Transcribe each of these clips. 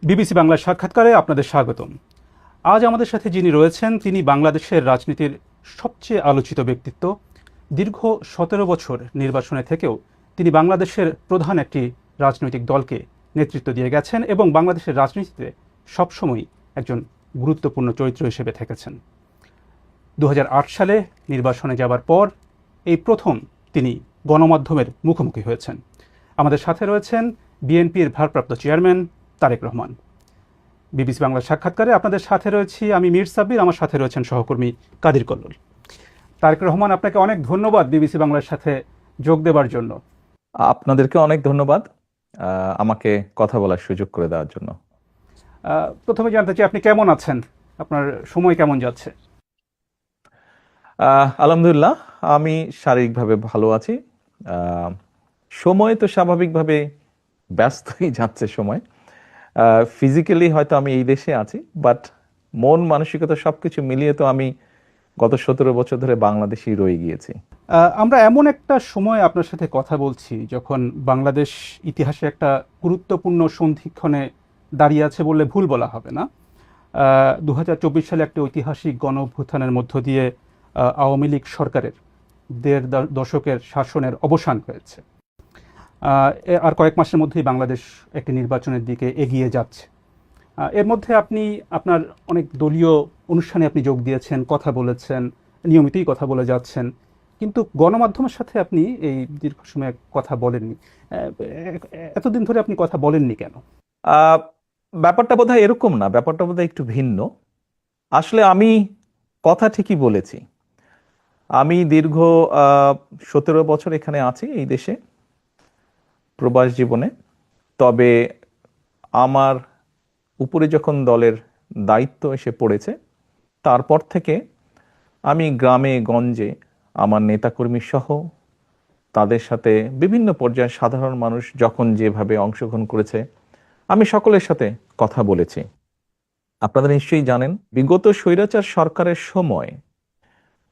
BBC বাংলার সাক্ষাৎকারে আপনাদের স্বাগতম। আজ আমাদের সাথে যিনি রয়েছেন তিনি বাংলাদেশের রাজনীতির সবচেয়ে আলোচিত ব্যক্তিত্ব। দীর্ঘ ১৭ বছর নির্বাচনে থেকেও তিনি বাংলাদেশের প্রধান একটি রাজনৈতিক দলকে নেতৃত্ব দিয়ে গেছেন এবং বাংলাদেশের রাজনীতিতে সবসময়ই একজন গুরুত্বপূর্ণ চরিত্র হিসেবে থেকেছেন। ২০০৮ সালে নির্বাচনে যাবার পর এই প্রথম তিনি গণমাধ্যমের মুখোমুখি হয়েছেন। আমাদের সাথে রয়েছেন বিএনপির ভারপ্রাপ্ত চেয়ারম্যান তারেক রহমান। বিবিসি বাংলার সাক্ষাৎকারে আপনাদের সাথে রয়েছি আমি মীর সাব্বির, আমার সাথে রয়েছেন সহকর্মী কাদির কল্লোল। তারেক রহমান, আপনাকে অনেক ধন্যবাদ বিবিসি বাংলার সাথে যোগ দেবার জন্য। আপনাদেরকে অনেক ধন্যবাদ আমাকে কথা বলার সুযোগ করে দেওয়ার জন্য। প্রথমে জানতে চাই আপনি কেমন আছেন, আপনার সময় কেমন যাচ্ছে? আলহামদুলিল্লাহ, আমি শারীরিকভাবে ভালো আছি। সময় তো স্বাভাবিকভাবে ব্যস্তই যাচ্ছে সময়। ফিজিক্যালি হয়তো আমি এই দেশে আছি, বাট মন মানসিকতা সবকিছু মিলিয়ে তো আমি গত ১৭ বছর ধরে বাংলাদেশেই রয়ে গিয়েছি। আমরা এমন একটা সময় আপনার সাথে কথা বলছি যখন বাংলাদেশ ইতিহাসে একটা গুরুত্বপূর্ণ সন্ধিক্ষণে দাঁড়িয়ে আছে বললে ভুল বলা হবে না। ২০২৪ সালে একটা ঐতিহাসিক গণ অভ্যুত্থানের মধ্য দিয়ে আওয়ামী লীগ সরকারের ১.৫ দশকের শাসনের অবসান হয়েছে। আর কয়েক মাসের মধ্যেই বাংলাদেশ একটি নির্বাচনের দিকে এগিয়ে যাচ্ছে। এর মধ্যে আপনি আপনার অনেক দলীয় অনুষ্ঠানে আপনি যোগ দিয়েছেন, কথা বলেছেন, নিয়মিতই কথা বলে যাচ্ছেন, কিন্তু গণমাধ্যমের সাথে আপনি এই দীর্ঘ সময় কথা বলেননি। এতদিন ধরে আপনি কথা বলেননি কেন? ব্যাপারটা বোধহয় এরকম না, ব্যাপারটা বোধহয় একটু ভিন্ন। আসলে আমি কথা ঠিকই বলেছি। আমি দীর্ঘ ১৭ বছর এখানে আছি এই দেশে প্রবাস জীবনে। তবে আমার উপরে যখন দলের দায়িত্ব এসে পড়েছে তারপর থেকে আমি গ্রামে গঞ্জে আমার নেতাকর্মী সহ তাদের সাথে বিভিন্ন পর্যায়ে সাধারণ মানুষ যখন যেভাবে অংশগ্রহণ করেছে আমি সকলের সাথে কথা বলেছি। আপনারা নিশ্চয়ই জানেন, বিগত স্বৈরাচার সরকারের সময়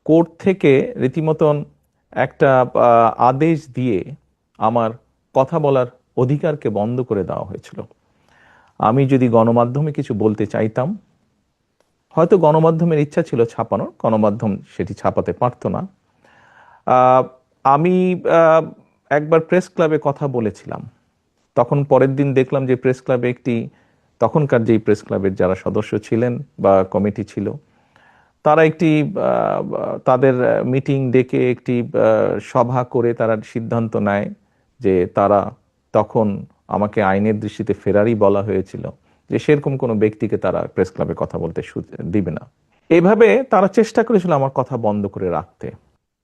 কোর্ট থেকে রীতিমতন একটা আদেশ দিয়ে আমার কথা বলার অধিকারকে বন্ধ করে দেওয়া হয়েছিল। আমি যদি গণমাধ্যমে কিছু বলতে চাইতাম, হয়তো গণমাধ্যমের ইচ্ছা ছিল ছাপানোর, গণমাধ্যম সেটি ছাপাতে পারতো না। আমি একবার প্রেস ক্লাবে কথা বলেছিলাম, তখন পরের দিন দেখলাম যে প্রেস ক্লাবে তখনকার যেই প্রেস ক্লাবের যারা সদস্য ছিলেন বা কমিটি ছিল তারা তাদের মিটিং ডেকে একটি সভা করে তারা সিদ্ধান্ত নেয় যে তারা তখন আমাকে আইনের দৃষ্টিতে ফেরারি বলা হয়েছিল, যে সেরকম কোনো ব্যক্তিকে তারা প্রেস ক্লাবে কথা বলতে দিবে না। এভাবে তারা চেষ্টা করেছিল আমার কথা বন্ধ করে রাখতে।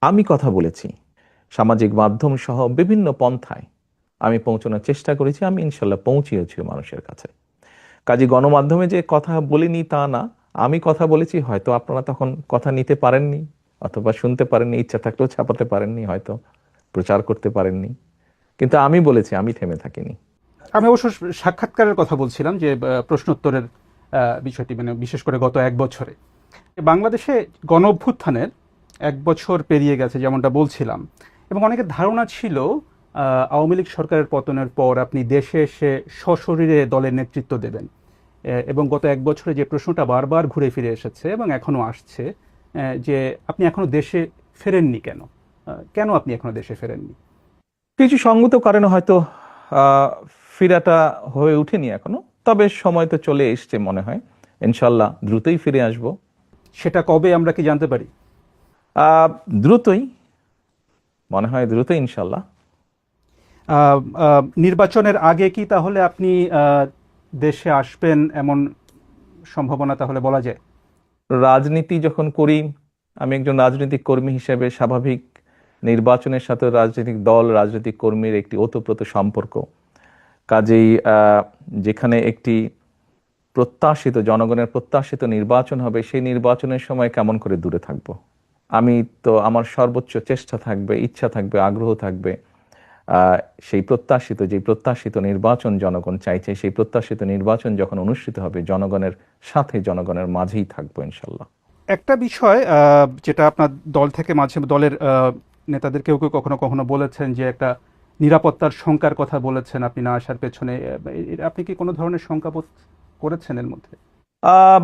আমি কথা বলেছি সামাজিক মাধ্যম সহ বিভিন্ন পন্থায় আমি পৌঁছানোর চেষ্টা করেছি, আমি ইনশাল্লাহ পৌঁছিয়েছি মানুষের কাছে। কাজে গণমাধ্যমে যে কথা বলিনি তা না, আমি কথা বলেছি, হয়তো আপনারা তখন কথা নিতে পারেননি অথবা শুনতে পারেননি, ইচ্ছা থাকলেও ছাপাতে পারেননি, হয়তো প্রচার করতে পারেননি, কিন্তু আমি বলেছি, আমি থেমে থাকিনি। আমি অবশ্য সাক্ষাৎকারের কথা বলছিলাম, যে প্রশ্নোত্তরের বিষয়টি, মানে বিশেষ করে গত এক বছরে বাংলাদেশে গণ অভ্যুত্থানের ১ বছর পেরিয়ে গেছে যেমনটা বলছিলাম, এবং অনেকের ধারণা ছিল আওয়ামী লীগ সরকারের পতনের পর আপনি দেশে এসে সশরীরে দলের নেতৃত্ব দেবেন, এবং গত ১ বছরে যে প্রশ্নটা বারবার ঘুরে ফিরে এসেছে এবং এখনও আসছে, যে আপনি এখনো দেশে ফেরেননি কেন? কেন আপনি এখনো দেশে ফেরেননি? কিছু সঙ্গত কারণে হয়তো ফিরাটা হয়ে উঠেনি এখনো, তবে সময় তো চলে এসছে, মনে হয় ইনশাল্লাহ দ্রুতই ফিরে আসব। সেটা কবে আমরা কি জানতে পারি? দ্রুতই, মনে হয় দ্রুতই ইনশাল্লাহ। নির্বাচনের আগে কি তাহলে আপনি দেশে আসবেন এমন সম্ভাবনা তাহলে বলা যায়? রাজনীতি যখন করি, আমি একজন রাজনৈতিক কর্মী হিসেবে স্বাভাবিক নির্বাচনের সাথে রাজনৈতিক দল রাজনৈতিক কর্মীর একটি ওতপ্রোত সম্পর্ক। কাজেই যেখানে একটি প্রত্যাশিত, জনগণের প্রত্যাশিত নির্বাচন হবে, সেই নির্বাচনের সময় কেমন করে দূরে থাকব? আমি তো, আমার সর্বোচ্চ চেষ্টা থাকবে, ইচ্ছা থাকবে, আগ্রহ থাকবে সেই প্রত্যাশিত নির্বাচন জনগণ চাইছে, সেই প্রত্যাশিত নির্বাচন যখন অনুষ্ঠিত হবে জনগণের সাথে, জনগণের মাঝেই থাকবো ইনশাল্লাহ। একটা বিষয় যেটা আপনার দল থেকে মাঝে দলের নেতাদের কেউ কেউ কখনো কখনো বলেছেন, যে একটা নিরাপত্তার শঙ্কার কথা বলেছেন আপনি না আসার পেছনে। আপনি কি কোনো ধরনের শঙ্কা করেছেন এর মধ্যে? আহ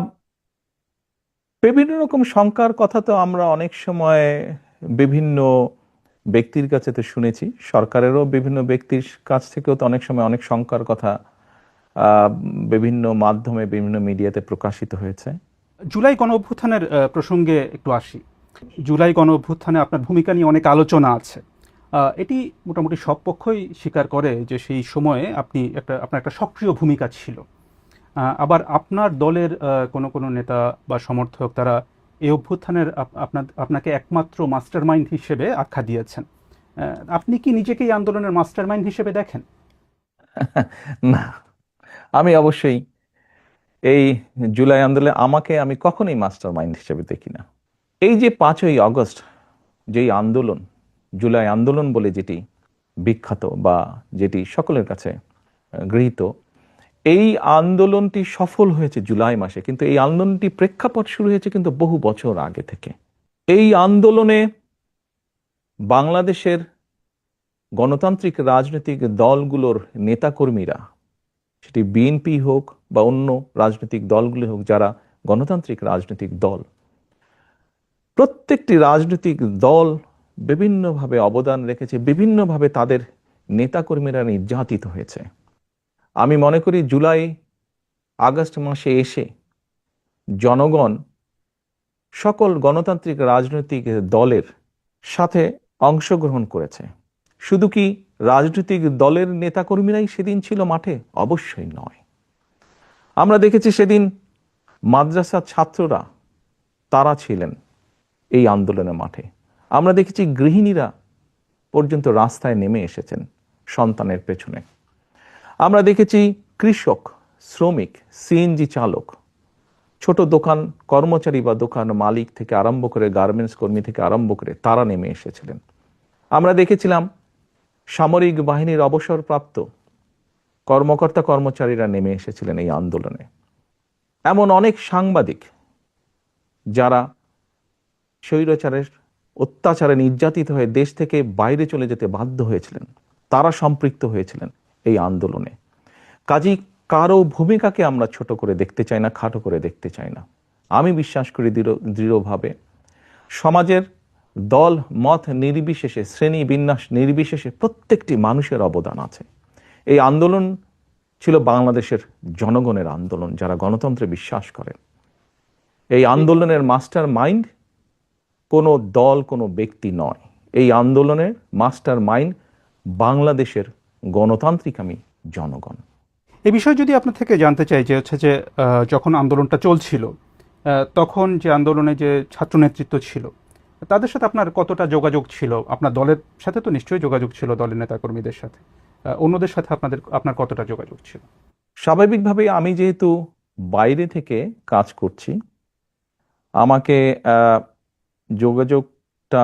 বিভিন্ন রকম শঙ্কার কথা তো আমরা অনেক সময় বিভিন্ন ব্যক্তির কাছে তো শুনেছি, সরকারেরও বিভিন্ন ব্যক্তির কাছ থেকেও তো অনেক সময় অনেক শঙ্কার কথা আহ, বিভিন্ন মাধ্যমে বিভিন্ন মিডিয়াতে প্রকাশিত হয়েছে। জুলাই গণ অভ্যুত্থানের প্রসঙ্গে একটু আসি। জুলাই গণ অভ্যুত্থানে আপনার ভূমিকা নিয়ে অনেক আলোচনা আছে। এটি মোটামুটি সব পক্ষই স্বীকার করে যে সেই সময়ে আপনার একটা সক্রিয় ভূমিকা ছিল। আবার আপনার দলের কোনো কোনো নেতা বা সমর্থক তারা এই অভ্যুত্থানের আপনাকে একমাত্র মাস্টারমাইন্ড হিসেবে আখ্যা দিয়েছেন। আপনি কি নিজেকে এই আন্দোলনের মাস্টারমাইন্ড হিসেবে দেখেন? না, আমি অবশ্যই এই জুলাই আন্দোলনে আমাকে আমি কখনোই মাস্টার মাইন্ড হিসেবে দেখি না। এই যে 5ই আগস্ট যেই আন্দোলন, জুলাই আন্দোলন বলে যেটি বিখ্যাত বা যেটি সকলের কাছে গৃহীত, এই আন্দোলনটি সফল হয়েছে জুলাই মাসে, কিন্তু এই আন্দোলনটি প্রেক্ষাপট শুরু হয়েছে কিন্তু বহু বছর আগে থেকে। এই আন্দোলনে বাংলাদেশের গণতান্ত্রিক রাজনৈতিক দলগুলোর নেতাকর্মীরা, সেটি বিএনপি হোক বা অন্য রাজনৈতিক দলগুলো হোক, যারা গণতান্ত্রিক রাজনৈতিক দল, প্রত্যেকটি রাজনৈতিক দল বিভিন্নভাবে অবদান রেখেছে, বিভিন্নভাবে তাদের নেতাকর্মীরা নির্যাতিত হয়েছে। আমি মনে করি জুলাই আগস্ট মাসে এসে জনগণ সকল গণতান্ত্রিক রাজনৈতিক দলের সাথে অংশগ্রহণ করেছে। শুধু কি রাজনৈতিক দলের নেতাকর্মীরাই সেদিন ছিল মাঠে? অবশ্যই নয়। আমরা দেখেছি সেদিন মাদ্রাসার ছাত্ররা, তারা ছিলেন এই আন্দোলনের মাঠে। আমরা দেখেছি গৃহিণীরা পর্যন্ত রাস্তায় নেমে এসেছেন সন্তানের পেছনে। আমরা দেখেছি কৃষক, শ্রমিক, সিএনজি চালক, ছোট দোকান কর্মচারী বা দোকান মালিক থেকে আরম্ভ করে গার্মেন্টস কর্মী থেকে আরম্ভ করে তারা নেমে এসেছিলেন। আমরা দেখেছিলাম সামরিক বাহিনীর অবসরপ্রাপ্ত কর্মকর্তা কর্মচারীরা নেমে এসেছিলেন এই আন্দোলনে। এমন অনেক সাংবাদিক যারা স্বৈরাচারের অত্যাচারে নির্যাতিত হয়ে দেশ থেকে বাইরে চলে যেতে বাধ্য হয়েছিলেন, তারা সম্পৃক্ত হয়েছিলেন এই আন্দোলনে। কাজেই কারো ভূমিকাকে আমরা ছোট করে দেখতে চাই না, খাটো করে দেখতে চাই না। আমি বিশ্বাস করি দৃঢ়ভাবে সমাজের দল মত নির্বিশেষে, শ্রেণী বিন্যাস নির্বিশেষে প্রত্যেকটি মানুষের অবদান আছে। এই আন্দোলন ছিল বাংলাদেশের জনগণের আন্দোলন, যারা গণতন্ত্রে বিশ্বাস করেন। এই আন্দোলনের মাস্টার মাইন্ড কোনো দল, কোনো ব্যক্তি নয়। এই আন্দোলনের মাস্টার মাইন্ড বাংলাদেশের গণতান্ত্রিকামী জনগণ। এ বিষয়ে যদি আপনার থেকে জানতে চাই যে হচ্ছে যে যখন আন্দোলনটা চলছিল, তখন যে আন্দোলনে যে ছাত্র নেতৃত্ব ছিল তাদের সাথে আপনার কতটা যোগাযোগ ছিল? আপনার দলের সাথে তো নিশ্চয়ই যোগাযোগ ছিল, দলের নেতাকর্মীদের সাথে। অন্যদের সাথে আপনার কতটা যোগাযোগ ছিল? স্বাভাবিকভাবে আমি যেহেতু বাইরে থেকে কাজ করছি, আমাকে যোগাযোগটা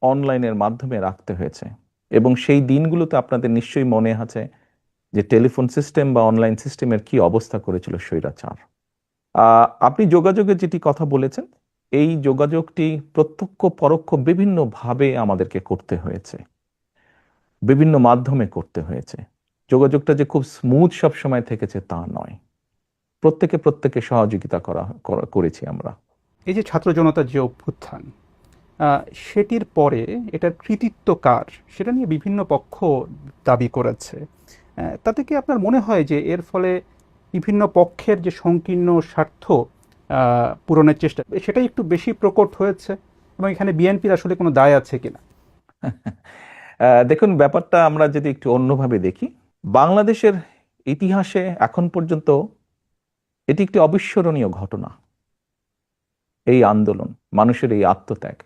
অনলাইনের মাধ্যমে রাখতে হয়েছে। এবং সেই দিনগুলোতে আপনাদের নিশ্চয়ই মনে আছে যে টেলিফোন সিস্টেম বা অনলাইন সিস্টেমের কি অবস্থা করেছিল স্বৈরাচার। আপনি যোগাযোগের যেটি কথা বলেছেন, এই যোগাযোগটি প্রত্যক্ষ পরোক্ষ বিভিন্নভাবে আমাদেরকে করতে হয়েছে, বিভিন্ন মাধ্যমে করতে হয়েছে। যোগাযোগটা যে খুব স্মুথ সব সময় থেকেছে তা নয়। প্রত্যেকে সহযোগিতা করেছি আমরা। এই যে ছাত্র জনতার যে অভ্যুত্থান, সেটির পরে এটার কৃতিত্ব কার সেটা নিয়ে বিভিন্ন পক্ষ দাবি করেছে। তাতে কি আপনার মনে হয় যে এর ফলে বিভিন্ন পক্ষের যে সংকীর্ণ স্বার্থ পূরণের চেষ্টা সেটাই একটু বেশি প্রকট হয়েছে, এবং এখানে বিএনপির আসলে কোনো দায় আছে কিনা? দেখুন, ব্যাপারটা আমরা যদি একটু অন্যভাবে দেখি, বাংলাদেশের ইতিহাসে এখন পর্যন্ত এটি একটি অবিস্মরণীয় ঘটনা। এই আন্দোলন, মানুষের এই আত্মত্যাগ।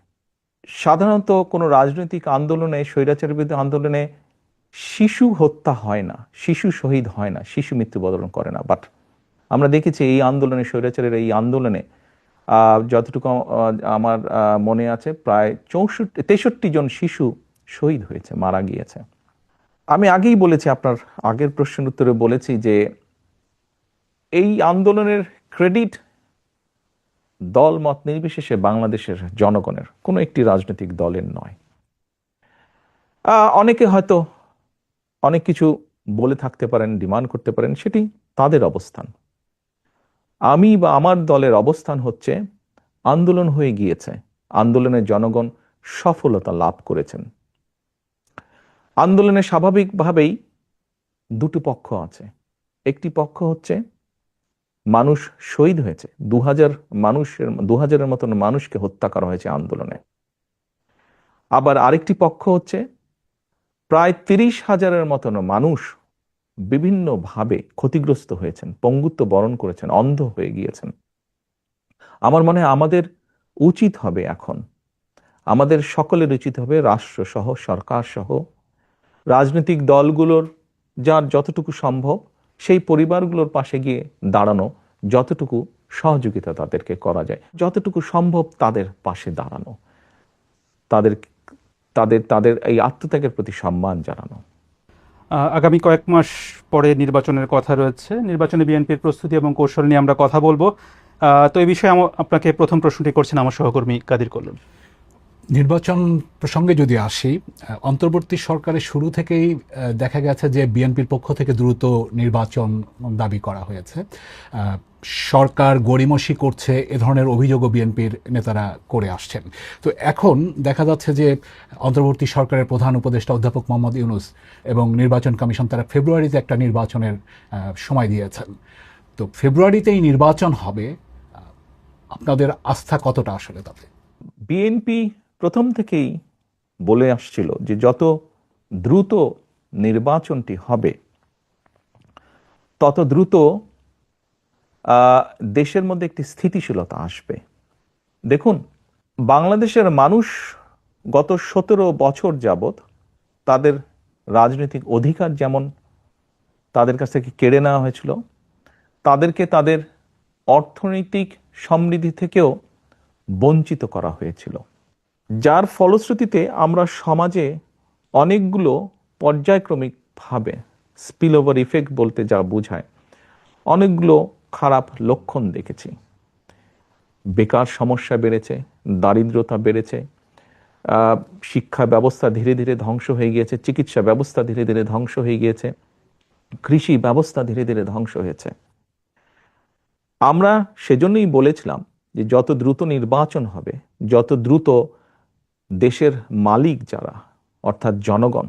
সাধারণত কোনো রাজনৈতিক আন্দোলনে, স্বৈরাচারের বিরুদ্ধে আন্দোলনে শিশু হত্যা হয় না, শিশু শহীদ হয় না, শিশু মৃত্যুবরণ করে না। বাট আমরা দেখেছি এই আন্দোলনে, স্বৈরাচারের এই আন্দোলনে যতটুকু আমার মনে আছে, প্রায় 63 জন শিশু শহীদ হয়েছে, মারা গিয়েছে। আমি আগেই বলেছি, আপনার আগের প্রশ্নের উত্তরে বলেছি যে এই আন্দোলনের ক্রেডিট দল মত নির্বিশেষে বাংলাদেশের জনগণের, কোনো একটি রাজনৈতিক দলের নয়। অনেকে হয়তো অনেক কিছু বলে থাকতে পারেন, ডিমান্ড করতে পারেন, সেটি তাদের অবস্থান। আমি বা আমার দলের অবস্থান হচ্ছে আন্দোলন হয়ে গিয়েছে, আন্দোলনের জনগণ সফলতা লাভ করেছেন। আন্দোলনে স্বাভাবিকভাবেই দুটো পক্ষ আছে। একটি পক্ষ হচ্ছে মানুষ শহীদ হয়েছে, 2000 মতন মানুষকে হত্যা করা হয়েছে আন্দোলনে। আবার আরেকটি পক্ষ হচ্ছে প্রায় 30,000-এর মতন মানুষ বিভিন্নভাবে ক্ষতিগ্রস্ত হয়েছেন, পঙ্গুত্ব বরণ করেছেন, অন্ধ হয়ে গিয়েছেন। আমার মনে হয় আমাদের উচিত হবে এখন, আমাদের সকলের উচিত হবে রাষ্ট্রসহ, সরকারসহ, রাজনৈতিক দলগুলোর যার যতটুকু সম্ভব সেই পরিবারগুলোর পাশে গিয়ে দাঁড়ানো, যতটুকু সহযোগিতা তাদেরকে করা যায়, যতটুকু সম্ভব তাদের পাশে দাঁড়ানো, তাদের তাদের তাদের এই আত্মত্যাগের প্রতি সম্মান জানানো। আগামী কয়েক মাস পরে নির্বাচনের কথা রয়েছে। নির্বাচনে বিএনপির প্রস্তুতি এবং কৌশল নিয়ে আমরা কথা বলবো। তো এই বিষয়ে আপনাকে প্রথম প্রশ্নটি করছেন আমার সহকর্মী কাদির কল্লোল। নির্বাচন প্রসঙ্গে যদি আসি, অন্তর্বর্তী সরকারের শুরু থেকেই দেখা গেছে যে বিএনপির পক্ষ থেকে দ্রুত নির্বাচন দাবি করা হয়েছে। সরকার গড়িমসি করছে, এ ধরনের অভিযোগও বিএনপির নেতারা করে আসছেন। তো এখন দেখা যাচ্ছে যে অন্তর্বর্তী সরকারের প্রধান উপদেষ্টা অধ্যাপক মোহাম্মদ ইউনূস এবং নির্বাচন কমিশন তারা ফেব্রুয়ারিতে একটা নির্বাচনের সময় দিয়েছেন। তো ফেব্রুয়ারিতেই নির্বাচন হবে, আপনাদের আস্থা কতটা আসলে তাতে? বিএনপি প্রথম থেকেই বলে আসছিল যে যত দ্রুত নির্বাচনটি হবে তত দ্রুত দেশের মধ্যে একটি স্থিতিশীলতা আসবে। দেখুন, বাংলাদেশের মানুষ গত 17 বছর যাবৎ তাদের রাজনৈতিক অধিকার যেমন তাদের কাছ থেকে কেড়ে নেওয়া হয়েছিল, তাদেরকে তাদের অর্থনৈতিক সমৃদ্ধি থেকেও বঞ্চিত করা হয়েছিল, যার ফলশ্রুতিতে আমরা সমাজে অনেকগুলো পর্যায়ক্রমিকভাবে স্পিল ওভার ইফেক্ট বলতে যা বোঝায় অনেকগুলো খারাপ লক্ষণ দেখেছি। বেকার সমস্যা বেড়েছে, দারিদ্রতা বেড়েছে, শিক্ষা ব্যবস্থা ধীরে ধীরে ধ্বংস হয়ে গিয়েছে, চিকিৎসা ব্যবস্থা ধীরে ধীরে ধ্বংস হয়ে গিয়েছে, কৃষি ব্যবস্থা ধীরে ধীরে ধ্বংস হয়েছে। আমরা সেজন্যই বলেছিলাম যে যত দ্রুত নির্বাচন হবে, যত দ্রুত দেশের মালিক যারা অর্থাৎ জনগণ,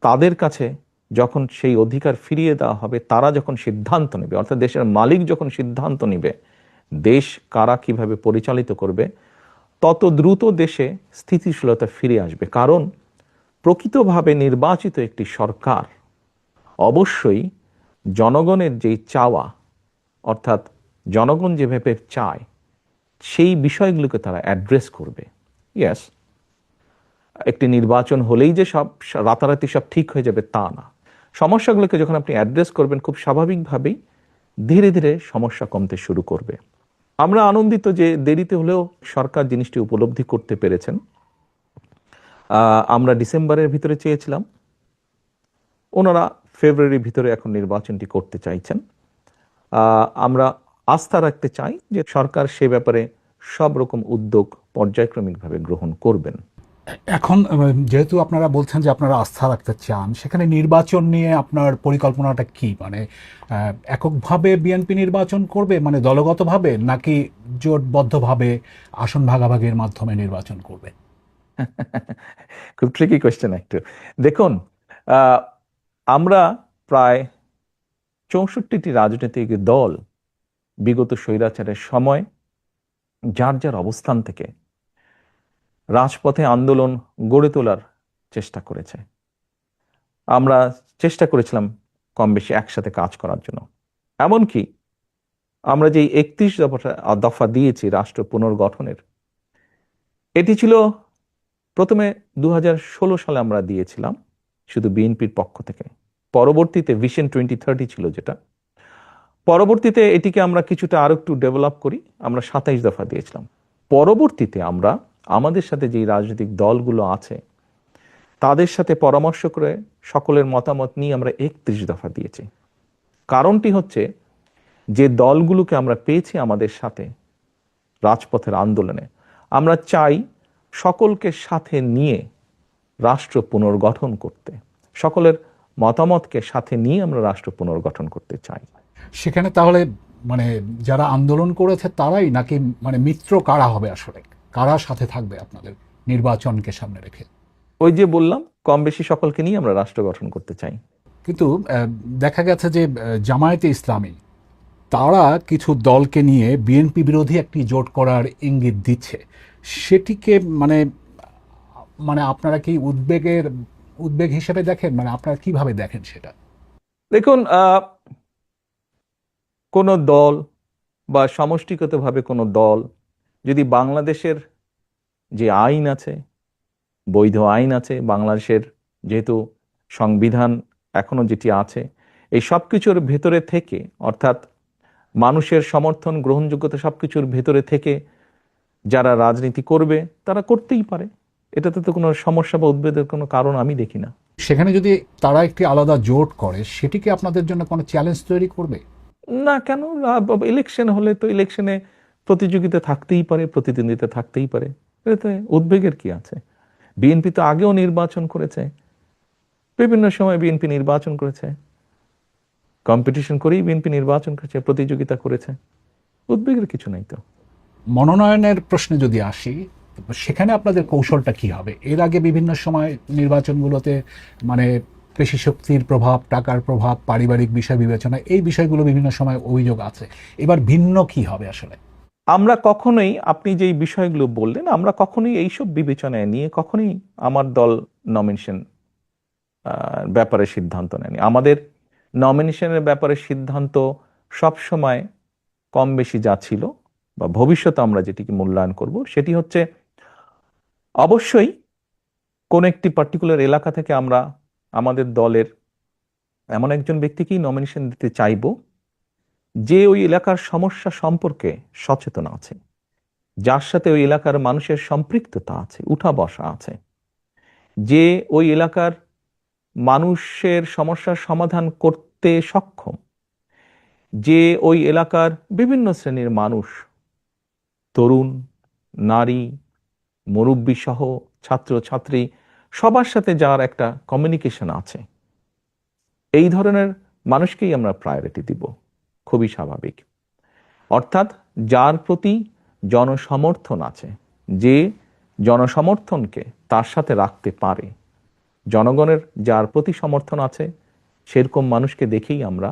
তাদের কাছে যখন সেই অধিকার ফিরিয়ে দেওয়া হবে, তারা যখন সিদ্ধান্ত নেবে, অর্থাৎ দেশের মালিক যখন সিদ্ধান্ত নেবে দেশ কারা কিভাবে পরিচালিত করবে, তত দ্রুত দেশে স্থিতিশীলতা ফিরে আসবে। কারণ প্রকৃতভাবে নির্বাচিত একটি সরকার অবশ্যই জনগণের যেই চাওয়া, অর্থাৎ জনগণ যেভাবে চায় সেই বিষয়গুলোকে তারা অ্যাড্রেস করবে। ইয়েস, একটি নির্বাচন হলেই যে সব রাতারাতি সব ঠিক হয়ে যাবে তা না। সমস্যাগুলোকে যখন আপনি অ্যাড্রেস করবেন, খুব স্বাভাবিকভাবেই ধীরে ধীরে সমস্যা কমতে শুরু করবে। আমরা আনন্দিত যে দেরিতে হলেও সরকার জিনিসটি উপলব্ধি করতে পেরেছেন। আমরা ডিসেম্বরের ভিতরে চেয়েছিলাম, ওনারা ফেব্রুয়ারির ভিতরে এখন নির্বাচনটি করতে চাইছেন। আমরা আস্থা রাখতে চাই যে সরকার সে ব্যাপারে সব রকম উদ্যোগ পর্যায়ক্রমিকভাবে গ্রহণ করবেন। এখন যেহেতু আপনারা বলছেন যে আপনারা আস্থা রাখতে চান, সেখানে নির্বাচন নিয়ে আপনার পরিকল্পনাটা কি? মানে এককভাবে বিএনপি নির্বাচন করবে, মানে দলগতভাবে, নাকি জোটবদ্ধভাবে আসন ভাগাভাগির মাধ্যমে নির্বাচন করবে? খুব ট্রিকি কোয়েশ্চেন একটু। দেখুন, আমরা প্রায় 64টি রাজনৈতিক দল বিগত স্বৈরাচারের সময় যার যার অবস্থান থেকে রাজপথে আন্দোলন গড়ে তোলার চেষ্টা করেছে। আমরা চেষ্টা করেছিলাম কম বেশি একসাথে কাজ করার জন্য। এমনকি আমরা যে 31 দফা দিয়েছি রাষ্ট্র পুনর্গঠনের, এটি ছিল প্রথমে 2016 সালে আমরা দিয়েছিলাম শুধু বিএনপির পক্ষ থেকে। পরবর্তীতে ভিশন 2030 ছিল যেটা, পরবর্তীতে এটিকে আমরা কিছুটা আরো একটু ডেভেলপ করি, আমরা 27 দফা দিয়েছিলাম। পরবর্তীতে আমরা আমাদের সাথে যেই রাজনৈতিক দলগুলো আছে তাদের সাথে পরামর্শ করে সকলের মতামত নিয়ে আমরা 31 দফা দিয়েছি। কারণটি হচ্ছে যে দলগুলোকে আমরা পেয়েছি আমাদের সাথে রাজপথের আন্দোলনে, আমরা চাই সকলকে সাথে নিয়ে রাষ্ট্র পুনর্গঠন করতে, সকলের মতামতকে সাথে নিয়ে আমরা রাষ্ট্র পুনর্গঠন করতে চাই। সেখানে তাহলে মানে যারা আন্দোলন করেছে তারাই, নাকি মানে মিত্র কারা হবে আসলে, কারা সাথে থাকবে আপনাদের নির্বাচনকে সামনে রেখে? ওই যে বললাম, কম বেশি সকলকে নিয়ে আমরা রাষ্ট্র গঠন করতে চাই। কিন্তু দেখা গেছে যে জামায়াতে ইসলামী তারা কিছু দলকে নিয়ে বিএনপি বিরোধী একটি জোট করার ইঙ্গিত দিচ্ছে। সেটিকে মানে মানে আপনারা কি উদ্বেগ হিসেবে দেখেন? মানে আপনারা কিভাবে দেখেন সেটা? দেখুন, কোনো দল বা সমষ্টিগতভাবে কোনো দল যদি বাংলাদেশের যে আইন আছে, বৈধ আইন আছে বাংলাদেশের, যেহেতু সংবিধান এখনো যেটি আছে, এই সব কিছুর ভেতরে থেকে, অর্থাৎ মানুষের সমর্থন গ্রহণযোগ্যতা সবকিছুর ভেতরে থেকে যারা রাজনীতি করবে তারা করতেই পারে। এটাতে তো কোনো সমস্যা বা উদ্বেগের কোনো কারণ আমি দেখি না। সেখানে যদি তারা একটি আলাদা জোট করে, সেটি কি আপনাদের জন্য কোনো চ্যালেঞ্জ তৈরি করবে? না, কেন? ইলেকশন হলে তো ইলেকশনে প্রতিযোগিতা থাকতেই পারে, প্রতিদ্বন্দ্বিতা থাকতেই পারে, এতে উদ্বেগের কি আছে? বিএনপি তো আগেও নির্বাচন করেছে, বিভিন্ন সময় বিএনপি নির্বাচন করেছে, কম্পিটিশন করেই বিএনপি নির্বাচন করেছে, প্রতিযোগিতা করেছে, উদ্বেগের কিছু নাই তো। মনোনয়নের প্রশ্নে যদি আসি, সেখানে আপনাদের কৌশলটা কি হবে? এর আগে বিভিন্ন সময় নির্বাচনগুলোতে মানে পেশি শক্তির প্রভাব, টাকার প্রভাব, পারিবারিক বিষয় বিবেচনা, এই বিষয়গুলো বিভিন্ন সময় অভিযোগ আছে। এবার ভিন্ন কি হবে আসলে? আমরা কখনোই, আপনি যেই বিষয়গুলো বললেন, আমরা কখনোই এইসব বিবেচনায় নিয়ে কখনোই আমার দল নমিনেশন ব্যাপারে সিদ্ধান্ত নেয়নি। আমাদের নমিনেশনের ব্যাপারে সিদ্ধান্ত সব সময় কম বেশি যা ছিল বা ভবিষ্যতে আমরা যেটিকে মূল্যায়ন করব সেটি হচ্ছে, অবশ্যই কোন একটি পার্টিকুলার এলাকা থেকে আমরা আমাদের দলের এমন একজন ব্যক্তিকেই নমিনেশন দিতে চাইব যে ওই এলাকার সমস্যা সম্পর্কে সচেতন আছে, যার সাথে ওই এলাকার মানুষের সম্পৃক্ততা আছে, উঠা বসা আছে, যে ওই এলাকার মানুষের সমস্যার সমাধান করতে সক্ষম, যে ওই এলাকার বিভিন্ন শ্রেণীর মানুষ, তরুণ, নারী, মুরব্বী সহ ছাত্র ছাত্রী, সবার সাথে যার একটা কমিউনিকেশন আছে, এই ধরনের মানুষকেই আমরা প্রায়োরিটি দিব। খুবই স্বাভাবিক। অর্থাৎ যার প্রতি জনসমর্থন আছে, যে জনসমর্থনকে তার সাথে রাখতে পারে, জনগণের যার প্রতি সমর্থন আছে, সেরকম মানুষকে দেখেই আমরা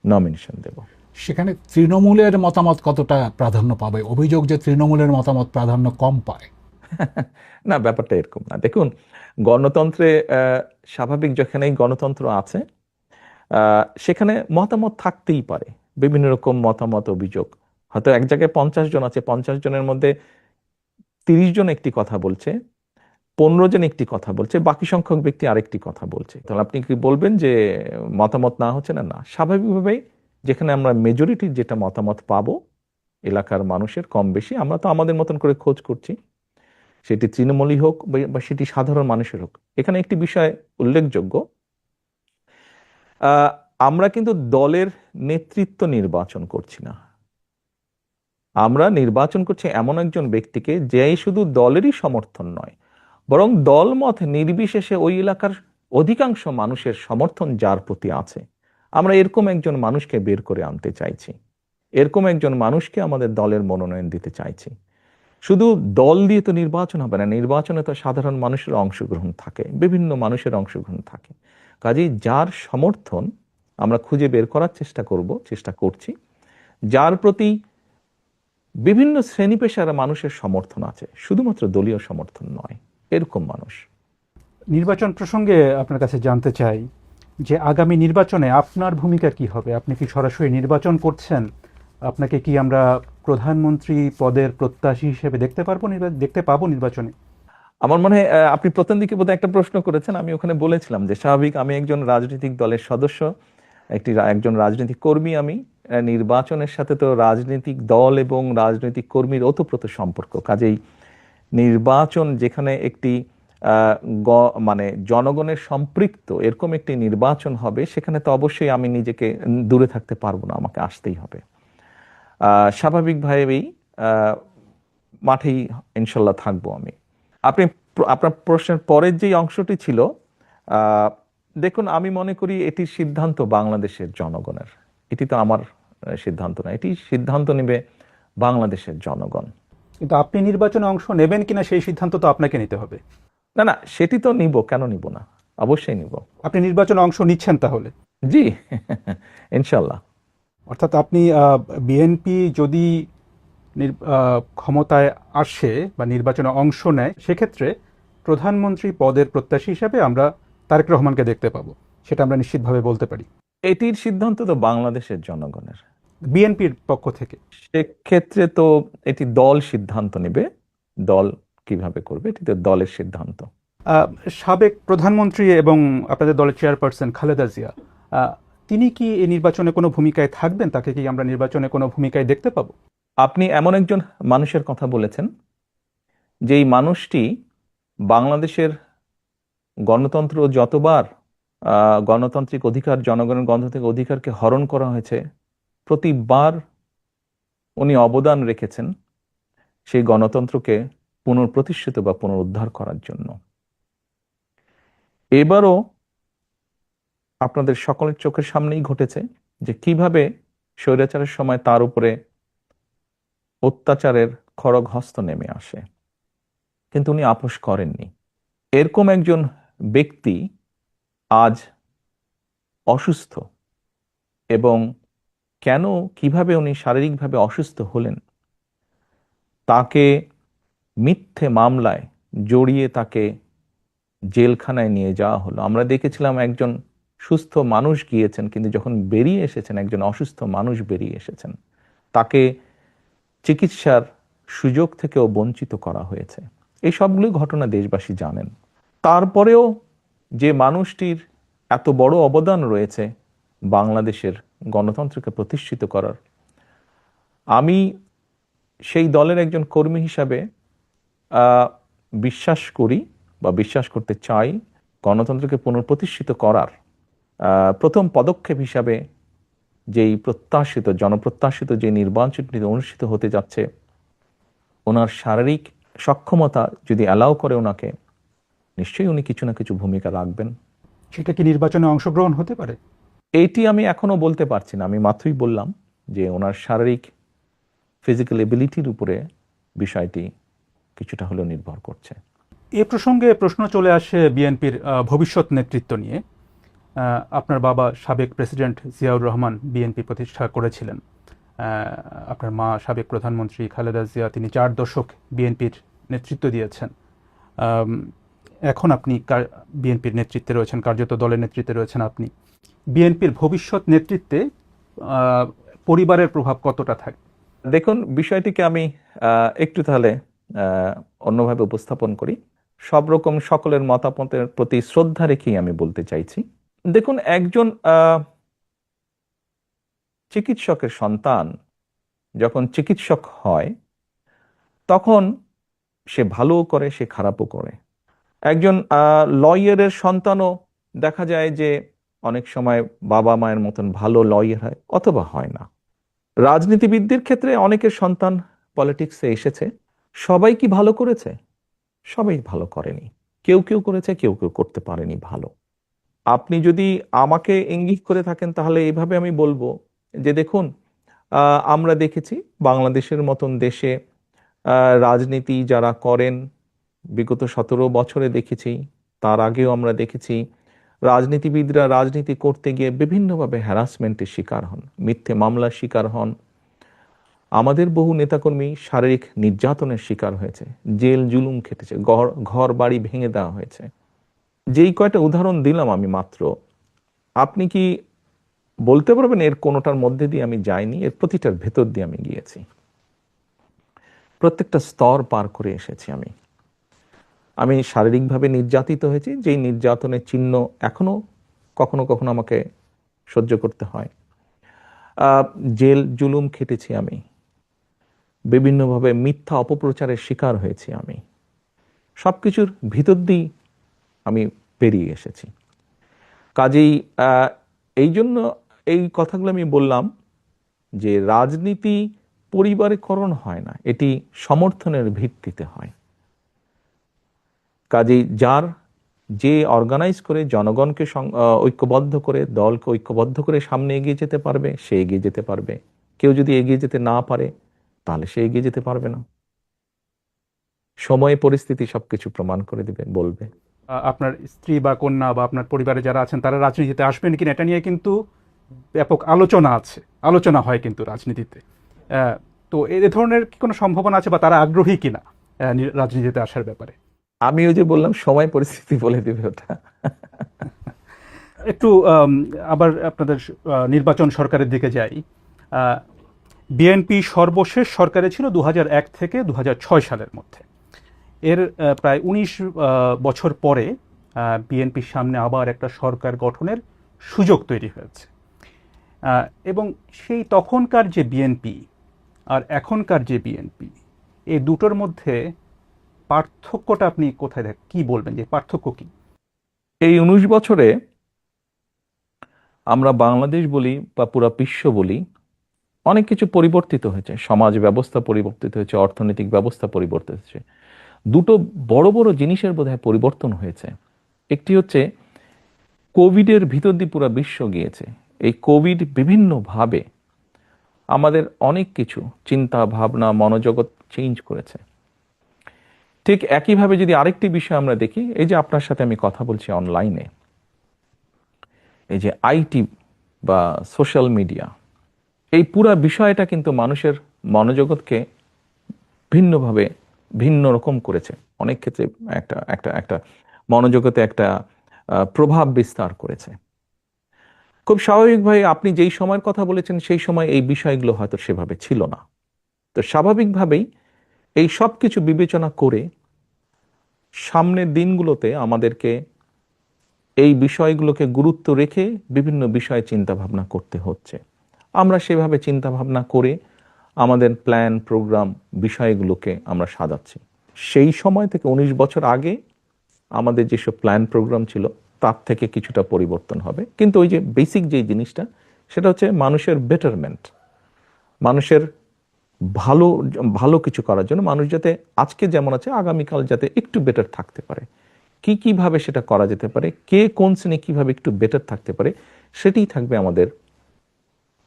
নমিনেশন দেব। সেখানে তৃণমূলের মতামত কতটা প্রাধান্য পাবে? অভিযোগ যে তৃণমূলের মতামত প্রাধান্য কম পায়। না, ব্যাপারটা এরকম না। দেখুন, গণতন্ত্রে স্বাভাবিক যেখানেই গণতন্ত্র আছে সেখানে মতামত থাকতেই পারে, বিভিন্ন রকম মতামত, অভিযোগ। হয়তো এক জায়গায় 50 জন আছে, 50 জনের মধ্যে 30 জন একটি কথা বলছে, 15 জন একটি কথা বলছে, বাকি সংখ্যক ব্যক্তি আরেকটি কথা বলছে। তাহলে আপনি কি বলবেন যে মতামত না হচ্ছে? না, না, স্বাভাবিকভাবেই যেখানে আমরা মেজরিটির যেটা মতামত পাবো এলাকার মানুষের কম বেশি, আমরা তো আমাদের মতন করে খোঁজ করছি, সেটি তৃণমূলই হোক বা সেটি সাধারণ মানুষের হোক। এখানে একটি বিষয় উল্লেখযোগ্য, আমরা কিন্তু দলের নেতৃত্ব নির্বাচন করছি না, আমরা নির্বাচন করছি এমন একজন ব্যক্তিকে যে শুধু দলেরই সমর্থন নয়, বরং দলমত নির্বিশেষে ওই এলাকার অধিকাংশ মানুষের সমর্থন যার প্রতি আছে, আমরা এরকম একজন মানুষকে বের করে আনতে চাইছি, এরকম একজন মানুষকে আমাদের দলের মনোনয়ন দিতে চাইছি। শুধু দল দিয়ে তো নির্বাচন হবে না, নির্বাচনে তো সাধারণ মানুষের অংশগ্রহণ থাকে, বিভিন্ন মানুষের অংশগ্রহণ থাকে। কাজেই যার সমর্থন আমরা খুঁজে বের করার চেষ্টা করছি, যার প্রতি বিভিন্ন শ্রেণী পেশার মানুষের সমর্থন আছে, শুধুমাত্র দলীয় সমর্থন নয়, এরকম মানুষ। নির্বাচন প্রসঙ্গে আপনার কাছে জানতে চাই যে আগামী নির্বাচনে আপনার ভূমিকা কি হবে? আপনি কি সরাসরি নির্বাচন করছেন? আপনাকে কি আমরা প্রধানমন্ত্রী পদের প্রত্যাশী হিসেবে দেখতে পাবো নির্বাচনে? আমার মনে হয় আপনি প্রথম দিকে বোধহয় একটা প্রশ্ন করেছেন, আমি ওখানে বলেছিলাম যে স্বাভাবিক, আমি একজন রাজনৈতিক দলের সদস্য, একজন রাজনৈতিক কর্মী। আমি নির্বাচনের সাথে তো রাজনৈতিক দল এবং রাজনৈতিক কর্মীর ওতপ্রোত সম্পর্ক। কাজেই নির্বাচন যেখানে একটি মানে জনগণের সম্পৃক্ত এরকম একটি নির্বাচন হবে, সেখানে তো অবশ্যই আমি নিজেকে দূরে থাকতে পারবো না, আমাকে আসতেই হবে। স্বাভাবিকভাবেই মাঠেই ইনশাল্লাহ থাকবো আমি। আপনার প্রশ্নের পরের যে অংশটি ছিল, দেখুন, আমি মনে করি এটির সিদ্ধান্ত বাংলাদেশের জনগণের, এটি তো আমার সিদ্ধান্ত না, এটি সিদ্ধান্ত নেবে বাংলাদেশের জনগণ। কিন্তু আপনি নির্বাচনে অংশ নেবেন কিনা সেই সিদ্ধান্ত তো আপনাকে নিতে হবে। না না, সেটি তো নিব, কেন নিব না, অবশ্যই নিব। আপনি নির্বাচনে অংশ নিচ্ছেন তাহলে? জি, ইনশাল্লাহ। অর্থাৎ আপনি বিএনপি যদি ক্ষমতায় আসে বা নির্বাচনে অংশ নেয়, সেক্ষেত্রে প্রধানমন্ত্রী পদের প্রত্যাশী হিসাবে আমরা তারেক রহমানকে দেখতে পাবো, সেটা আমরা নিশ্চিতভাবে বলতে পারি। এটির সিদ্ধান্ত তো বাংলাদেশের জনগণের, বিএনপির পক্ষ থেকে। সেক্ষেত্রে তো এটি দল সিদ্ধান্ত নেবে, দল কিভাবে করবে এটি তো দলের সিদ্ধান্ত। সাবেক প্রধানমন্ত্রী এবং আপনাদের দলের চেয়ারপারসন খালেদা জিয়া, তিনি কি এই নির্বাচনে কোনো ভূমিকায় থাকবেন? তাকে কি আমরা নির্বাচনে কোনো ভূমিকায় দেখতে পাবো? আপনি এমন একজন মানুষের কথা বলেছেন, যেই মানুষটি বাংলাদেশের গণতন্ত্র যতবার গণতান্ত্রিক অধিকার, জনগণের গণতান্ত্রিক অধিকারকে হরণ করা হয়েছে, প্রতিবার উনি অবদান রেখেছেন সেই গণতন্ত্রকে পুনঃপ্রতিষ্ঠিত বা পুনরুদ্ধার করার জন্য। এবারও আপনাদের সকলের চোখের সামনেই ঘটেছে যে কিভাবে স্বৈরাচারের সময় তার উপরে অত্যাচারের খড়গ হস্ত নেমে আসে, কিন্তু উনি আপোষ করেননি। এরকম একজন ব্যক্তি আজ অসুস্থ, এবং কেন, কিভাবে উনি শারীরিকভাবে অসুস্থ হলেন, তাকে মিথ্যে মামলায় জড়িয়ে তাকে জেলখানায় নিয়ে যাওয়া হলো। আমরা দেখেছিলাম একজন সুস্থ মানুষ গিয়েছেন, কিন্তু যখন বেরিয়ে এসেছেন একজন অসুস্থ মানুষ বেরিয়ে এসেছেন, তাকে চিকিৎসার সুযোগ থেকেও বঞ্চিত করা হয়েছে। এই সবগুলো ঘটনা দেশবাসী জানেন। তারপরেও যে মানুষটির এত বড় অবদান রয়েছে বাংলাদেশের গণতন্ত্রকে প্রতিষ্ঠিত করার, আমি সেই দলের একজন কর্মী হিসাবে বিশ্বাস করি বা বিশ্বাস করতে চাই, গণতন্ত্রকে পুনঃপ্রতিষ্ঠিত করার প্রথম পদক্ষেপ হিসাবে যেই প্রত্যাশিত, জনপ্রত্যাশিত যে নির্বাচনটি অনুষ্ঠিত হতে যাচ্ছে, ওনার শারীরিক সক্ষমতা যদি অ্যালাউ করে ওনাকে, নিশ্চয়ই উনি কিছু না কিছু ভূমিকা রাখবেন। সেটা কি নির্বাচনে অংশগ্রহণ হতে পারে? এইটি আমি এখনো বলতে পারছি না। আমি মাত্রই বললাম যে ওনার শারীরিক ফিজিক্যাল এবিলিটির উপরে বিষয়টি কিছুটা হলেও নির্ভর করছে। এ প্রসঙ্গে প্রশ্ন চলে আসে বিএনপির ভবিষ্যৎ নেতৃত্ব নিয়ে। আপনার বাবা সাবেক প্রেসিডেন্ট জিয়াউর রহমান বিএনপি প্রতিষ্ঠা করেছিলেন। আপনার মা সাবেক প্রধানমন্ত্রী খালেদা জিয়া, তিনি 4 দশক বিএনপির নেতৃত্ব দিয়েছেন। এখন আপনি বিএনপির নেতৃত্বে রয়েছেন, কার্যত দলের নেতৃত্বে রয়েছেন আপনি। বিএনপির ভবিষ্যৎ নেতৃত্বে পরিবারের প্রভাব কতটা থাকে? দেখুন, বিষয়টিকে আমি একটু তাহলে অন্যভাবে উপস্থাপন করি। সব রকম সকলের মতামতের প্রতি শ্রদ্ধা রেখেই আমি বলতে চাইছি। দেখুন, একজন চিকিৎসকের সন্তান যখন চিকিৎসক হয়, তখন সে ভালোও করে, সে খারাপও করে। একজন লয়ারের সন্তানও দেখা যায় যে অনেক সময় বাবা মায়ের মতন ভালো লয়ার হয় অথবা হয় না। রাজনীতিবিদদের ক্ষেত্রে অনেকের সন্তান পলিটিক্সে এসেছে, সবাই কি ভালো করেছে? সবাই ভালো করেনি। কেউ কেউ করেছে, কেউ কেউ করতে পারেনি ভালো। আপনি যদি আমাকে ইঙ্গিত করে থাকেন, তাহলে এইভাবে আমি বলবো যে দেখুন, আমরা দেখেছি বাংলাদেশের মতন দেশে রাজনীতি যারা করেন, বিগত 17 বছরে দেখেছি, তার আগেও আমরা দেখেছি রাজনীতিবিদরা রাজনীতি করতে গিয়ে বিভিন্নভাবে হ্যারাসমেন্টের শিকার হন, মিথ্যে মামলার শিকার হন। আমাদের বহু নেতাকর্মী শারীরিক নির্যাতনের শিকার হয়েছে, জেল জুলুম খেটেছে, ঘর বাড়ি ভেঙে দেওয়া হয়েছে। যেই কয়টা উদাহরণ দিলাম আমি মাত্র, আপনি কি বলতে পারবেন এর কোনোটার মধ্যে দিয়ে আমি যাইনি? এর প্রতিটার ভেতর দিয়ে আমি গিয়েছি, প্রত্যেকটা স্তর পার করে এসেছি। আমি শারীরিকভাবে নির্যাতিত হয়েছি, যেই নির্যাতনের চিহ্ন এখনো কখনো কখনো আমাকে সহ্য করতে হয়। জেল জুলুম খেটেছি, আমি বিভিন্নভাবে মিথ্যা অপপ্রচারের শিকার হয়েছি। আমি সবকিছুর ভিতর দিয়ে আমি পেরিয়ে এসেছি। কাজেই এই জন্য এই কথাগুলো আমি বললাম যে রাজনীতি পরিবারীকরণ হয় না, এটি সমর্থনের ভিত্তিতে হয়। কাজেই যে অর্গানাইজ করে জনগণকে ঐক্যবদ্ধ করে, দলকে ঐক্যবদ্ধ করে সামনে এগিয়ে যেতে পারবে, সে এগিয়ে যেতে পারবে। কেউ যদি এগিয়ে যেতে না পারে তাহলে সে এগিয়ে যেতে পারবে না। সময় পরিস্থিতি সবকিছু প্রমাণ করে দিবে, বলবে। আপনার স্ত্রী বা কন্যা বা আপনার পরিবারে যারা আছেন তারা রাজনীতিতে আসবেন কিনা এটা নিয়ে কিন্তু ব্যাপক আলোচনা হয় কিন্তু রাজনীতিতে। তো এ ধরনের কি কোনো সম্ভাবনা আছে বা তারা আগ্রহী কিনা রাজনীতিতে আসার ব্যাপারে? আমি ওই যে বললাম, সময় পরিস্থিতি বলে দিবে ওটা। একটু আবার আপনাদের নির্বাচন সরকারের দিকে যাই। বিএনপি সর্বশেষ সরকারে ছিল 2001 থেকে 2006 সালের মধ্যে। এর প্রায় 19 বছর পরে বিএনপির সামনে আবার একটা সরকার গঠনের সুযোগ তৈরি হয়েছে, এবং সেই তখনকার যে বিএনপি আর এখনকার যে বিএনপি, এই দুটোর মধ্যে পার্থক্যটা আপনি কোথায় কি বলবেন, যে পার্থক্য কি? এই 19 বছরে আমরা বাংলাদেশ বলি বা পুরো বিশ্ব বলি, অনেক কিছু পরিবর্তিত হয়েছে। সমাজ ব্যবস্থা পরিবর্তিত হয়েছে, অর্থনৈতিক ব্যবস্থা পরিবর্তিত হয়েছে। দুটো বড় বড় জিনিসের বোধহয় পরিবর্তন হয়েছে। একটি হচ্ছে কোভিডের ভিতর দিয়ে পুরো বিশ্ব গিয়েছে। এই কোভিড বিভিন্নভাবে আমাদের অনেক কিছু চিন্তা ভাবনা মনোজগৎ চেঞ্জ করেছে। ঠিক একইভাবে যদি আরেকটি বিষয় আমরা দেখি, এই যে আপনার সাথে আমি কথা বলছি অনলাইনে, এই যে আইটি বা সোশ্যাল মিডিয়া, এই পুরা বিষয়টা কিন্তু মানুষের মনোজগৎকে ভিন্নভাবে ভিন্ন রকম করেছে। অনেক ক্ষেত্রে একটা একটা একটা মনোজগতে একটা প্রভাব বিস্তার করেছে। খুব স্বাভাবিকভাবে আপনি যেই সময়ের কথা বলেছেন সেই সময় এই বিষয়গুলো হয়তো সেভাবে ছিল না। তো স্বাভাবিকভাবেই এই সব কিছু বিবেচনা করে সামনের দিনগুলোতে আমাদেরকে এই বিষয়গুলোকে গুরুত্ব রেখে বিভিন্ন বিষয়ে চিন্তা ভাবনা করতে হচ্ছে। আমরা সেভাবে চিন্তা ভাবনা করে আমাদের প্ল্যান প্রোগ্রাম বিষয়গুলোকে আমরা সাজাচ্ছি। সেই সময় থেকে 19 বছর আগে আমাদের যেসব প্ল্যান প্রোগ্রাম ছিল তার থেকে কিছুটা পরিবর্তন হবে, কিন্তু ওই যে বেসিক যে জিনিসটা, সেটা হচ্ছে মানুষের বেটারমেন্ট, মানুষের ভালো ভালো কিছু করার জন্য, মানুষ যাতে আজকে যেমন আছে আগামীকাল যাতে একটু বেটার থাকতে পারে। কিভাবে সেটা করা যেতে পারে, কে কোন শ্রেণী কিভাবে একটু বেটার থাকতে পারে, সেটাই থাকবে আমাদের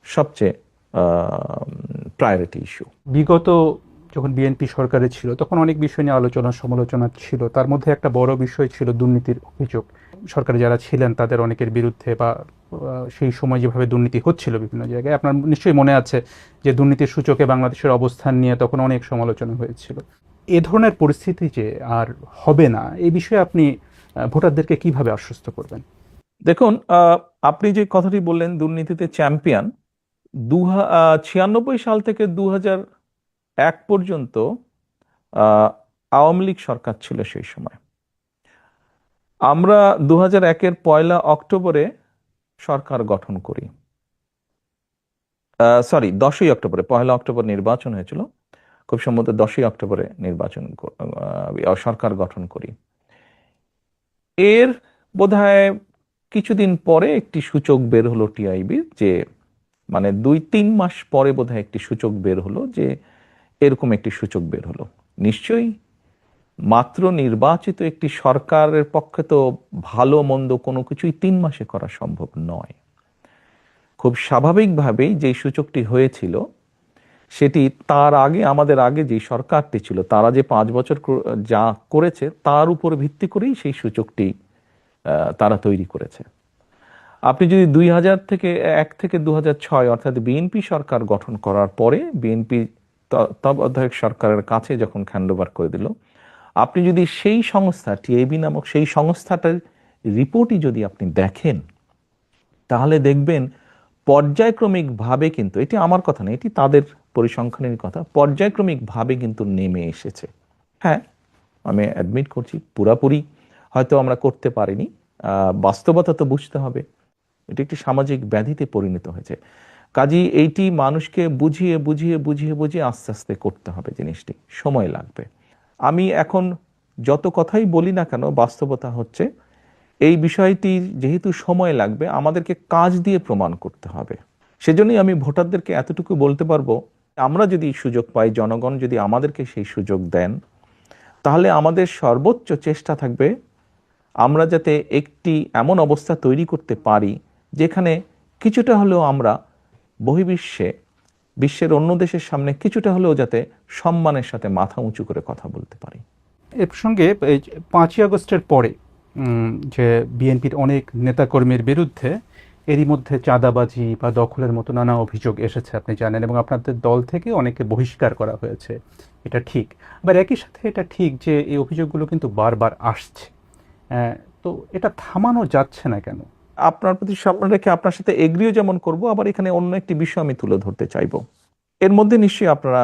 সবচেয়ে প্রায়োরিটি ইস্যু। বিগত যখন বিএনপি সরকারে ছিল তখন অনেক বিষয় নিয়ে আলোচনা সমালোচনা ছিল, তার মধ্যে একটা বড় বিষয় ছিল দুর্নীতির অভিযোগ। সরকারে যারা ছিলেন তাদের অনেকের বিরুদ্ধে, বা সেই সময় যেভাবে দুর্নীতি হচ্ছিল বিভিন্ন জায়গায়, আপনার নিশ্চয়ই মনে আছে যে দুর্নীতির সূচকে বাংলাদেশের অবস্থান নিয়ে তখন অনেক সমালোচনা হয়েছিল। এ ধরনের পরিস্থিতি যে আর হবে না, এই বিষয়ে আপনি ভোটারদেরকে কিভাবে আশ্বস্ত করবেন? দেখুন, আপনি যে কথাটি বললেন দুর্নীতিতে চ্যাম্পিয়ন, 96 সাল থেকে 2001 পর্যন্ত আওয়ামী লীগ সরকার ছিল সেই সময়। আমরা 2001-এর 1 অক্টোবরে সরকার গঠন করি। 10ই অক্টোবরে, 1 অক্টোবর নির্বাচন হয়েছিল, খুব সম্ভবত 10ই অক্টোবরে সরকার গঠন করি। এর বোধহয় কিছুদিন পরে একটি সূচক বের হলো টিআইবির, যে মানে 2-3 মাস পরে বোধহয় একটি সূচক বের হলো, যে এরকম একটি সূচক বের হলো। নিশ্চয়ই মাত্র নির্বাচিত একটি সরকারের পক্ষে তো ভালো মন্দ কোনো কিছুই 3 মাসে করা সম্ভব নয়। খুব স্বাভাবিকভাবেই যে সূচকটি হয়েছিল সেটি তার আগে, আমাদের আগে যে সরকারটি ছিল তারা যে 5 বছর যা করেছে তার উপর ভিত্তি করেই সেই সূচকটি তারা তৈরি করেছে। আপনি যদি 2001 থেকে 2006 অর্থাৎ বিএনপি সরকার গঠন করার পরে বিএনপি তত্ত্বাবধায়ক সরকারের কাছে যখন হ্যান্ডওভার করে দিল, আপনি যদি সেই সংস্থা টিআইবি নামক সেই সংস্থাটার রিপোর্টই যদি আপনি দেখেন, তাহলে দেখবেন পর্যায়ক্রমিকভাবে, কিন্তু এটি আমার কথা না, এটি তাদের পরিসংখ্যানের কথা, পর্যায়ক্রমিকভাবে কিন্তু নেমে এসেছে। হ্যাঁ, আমি অ্যাডমিট করছি পুরাপুরি হয়তো আমরা করতে পারিনি, বাস্তবতা তো বুঝতে হবে, এটি একটি সামাজিক ব্যাধিতে পরিণত হয়েছে। কাজেই এইটি মানুষকে বুঝিয়ে বুঝিয়ে বুঝিয়ে বুঝিয়ে আস্তে আস্তে করতে হবে, জিনিসটি সময় লাগবে। আমি এখন যত কথাই বলি না কেন, বাস্তবতা হচ্ছে এই বিষয়টি যেহেতু সময় লাগবে, আমাদেরকে কাজ দিয়ে প্রমাণ করতে হবে। সেজন্যই আমি ভোটারদেরকে এতটুকু বলতে পারবো, আমরা যদি সুযোগ পাই, জনগণ যদি আমাদেরকে সেই সুযোগ দেন, তাহলে আমাদের সর্বোচ্চ চেষ্টা থাকবে আমরা যাতে একটি এমন অবস্থা তৈরি করতে পারি যেখানে কিছুটা হলেও আমরা বহির্বিশ্বে বিশ্বের অন্য দেশের সামনে কিছুটা হলেও যাতে সম্মানের সাথে মাথা উঁচু করে কথা বলতে পারি। এ প্রসঙ্গে এই 5ই আগস্টের পরে যে বিএনপির অনেক নেতাকর্মীর বিরুদ্ধে এরই মধ্যে চাঁদাবাজি বা দখলের মতো নানা অভিযোগ এসেছে, আপনি জানেন, এবং আপনাদের দল থেকে অনেকে বহিষ্কার করা হয়েছে। এটা ঠিক, আবার একই সাথে এটা ঠিক যে এই অভিযোগগুলো কিন্তু বারবার আসছে। তো এটা থামানো যাচ্ছে না কেন? আপনার প্রতি সম্মান রেখে আপনার সাথে এগ্রিও যেমন করব, আবার এখানে অন্য একটি বিষয় আমি তুলে ধরতে চাইবো। এর মধ্যে নিশ্চয়ই আপনারা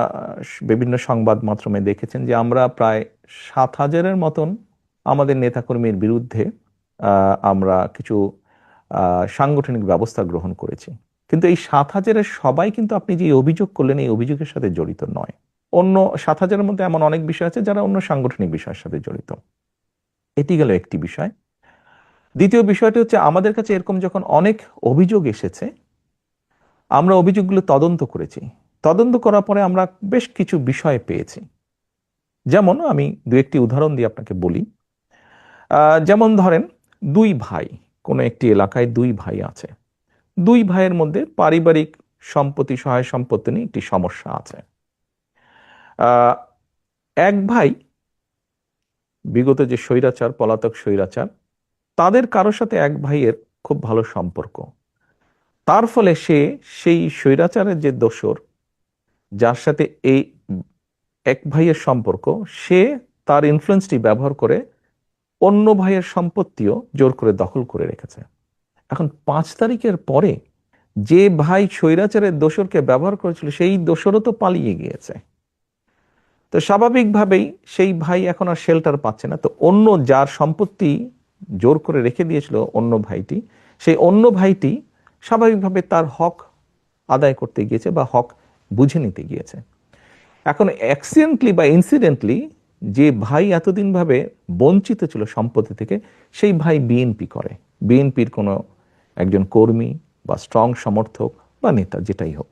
বিভিন্ন সংবাদ মাধ্যমে দেখেছেন যে আমরা প্রায় 7,000-এর মতন আমাদের নেতাকর্মীর বিরুদ্ধে আমরা কিছু সাংগঠনিক ব্যবস্থা গ্রহণ করেছি। কিন্তু এই 7,000-এর সবাই কিন্তু আপনি যে অভিযোগ করলেন এই অভিযোগের সাথে জড়িত নয়। অন্য 7,000-এর মধ্যে এমন অনেক বিষয় আছে যারা অন্য সাংগঠনিক বিষয়ের সাথে জড়িত। এটি গেল একটি বিষয়। দ্বিতীয় বিষয়টি হচ্ছে, আমাদের কাছে এরকম যখন অনেক অভিযোগ এসেছে, আমরা অভিযোগগুলো তদন্ত করেছি। তদন্ত করার পরে আমরা বেশ কিছু বিষয় পেয়েছি। যেমন আমি দু একটি উদাহরণ দিয়ে আপনাকে বলি। যেমন ধরেন, দুই ভাই, কোনো একটি এলাকায় দুই ভাই আছে। দুই ভাইয়ের মধ্যে পারিবারিক সম্পত্তি, সহায় সম্পত্তি নিয়ে একটি সমস্যা আছে। এক ভাই বিগত যে স্বৈরাচার, পলাতক স্বৈরাচার, তাদের কারোর সাথে এক ভাইয়ের খুব ভালো সম্পর্ক। তার ফলে সে সেই স্বৈরাচারের যে দোসর, যার সাথে এই এক ভাইয়ের সম্পর্ক, সে তার ইনফ্লুয়েন্সটি ব্যবহার করে অন্য ভাইয়ের সম্পত্তিও জোর করে দখল করে রেখেছে। এখন 5 তারিখের পরে যে ভাই স্বৈরাচারের দোসরকে ব্যবহার করেছিল, সেই দোসরও তো পালিয়ে গিয়েছে। তো স্বাভাবিকভাবেই সেই ভাই এখন আর শেল্টার পাচ্ছে না। তো অন্য যার সম্পত্তি জোর করে রেখে দিয়েছিল অন্য ভাইটি, সেই অন্য ভাইটি স্বাভাবিকভাবে তার হক আদায় করতে গিয়েছে বা হক বুঝে নিতে গিয়েছে। এখন অ্যাক্সিডেন্টলি বা ইনসিডেন্টলি যে ভাই এতদিন ভাবে বঞ্চিত ছিল সম্পত্তি থেকে, সেই ভাই বিএনপি করে, বিএনপির কোনো একজন কর্মী বা স্ট্রং সমর্থক বা নেতা যেটাই হোক,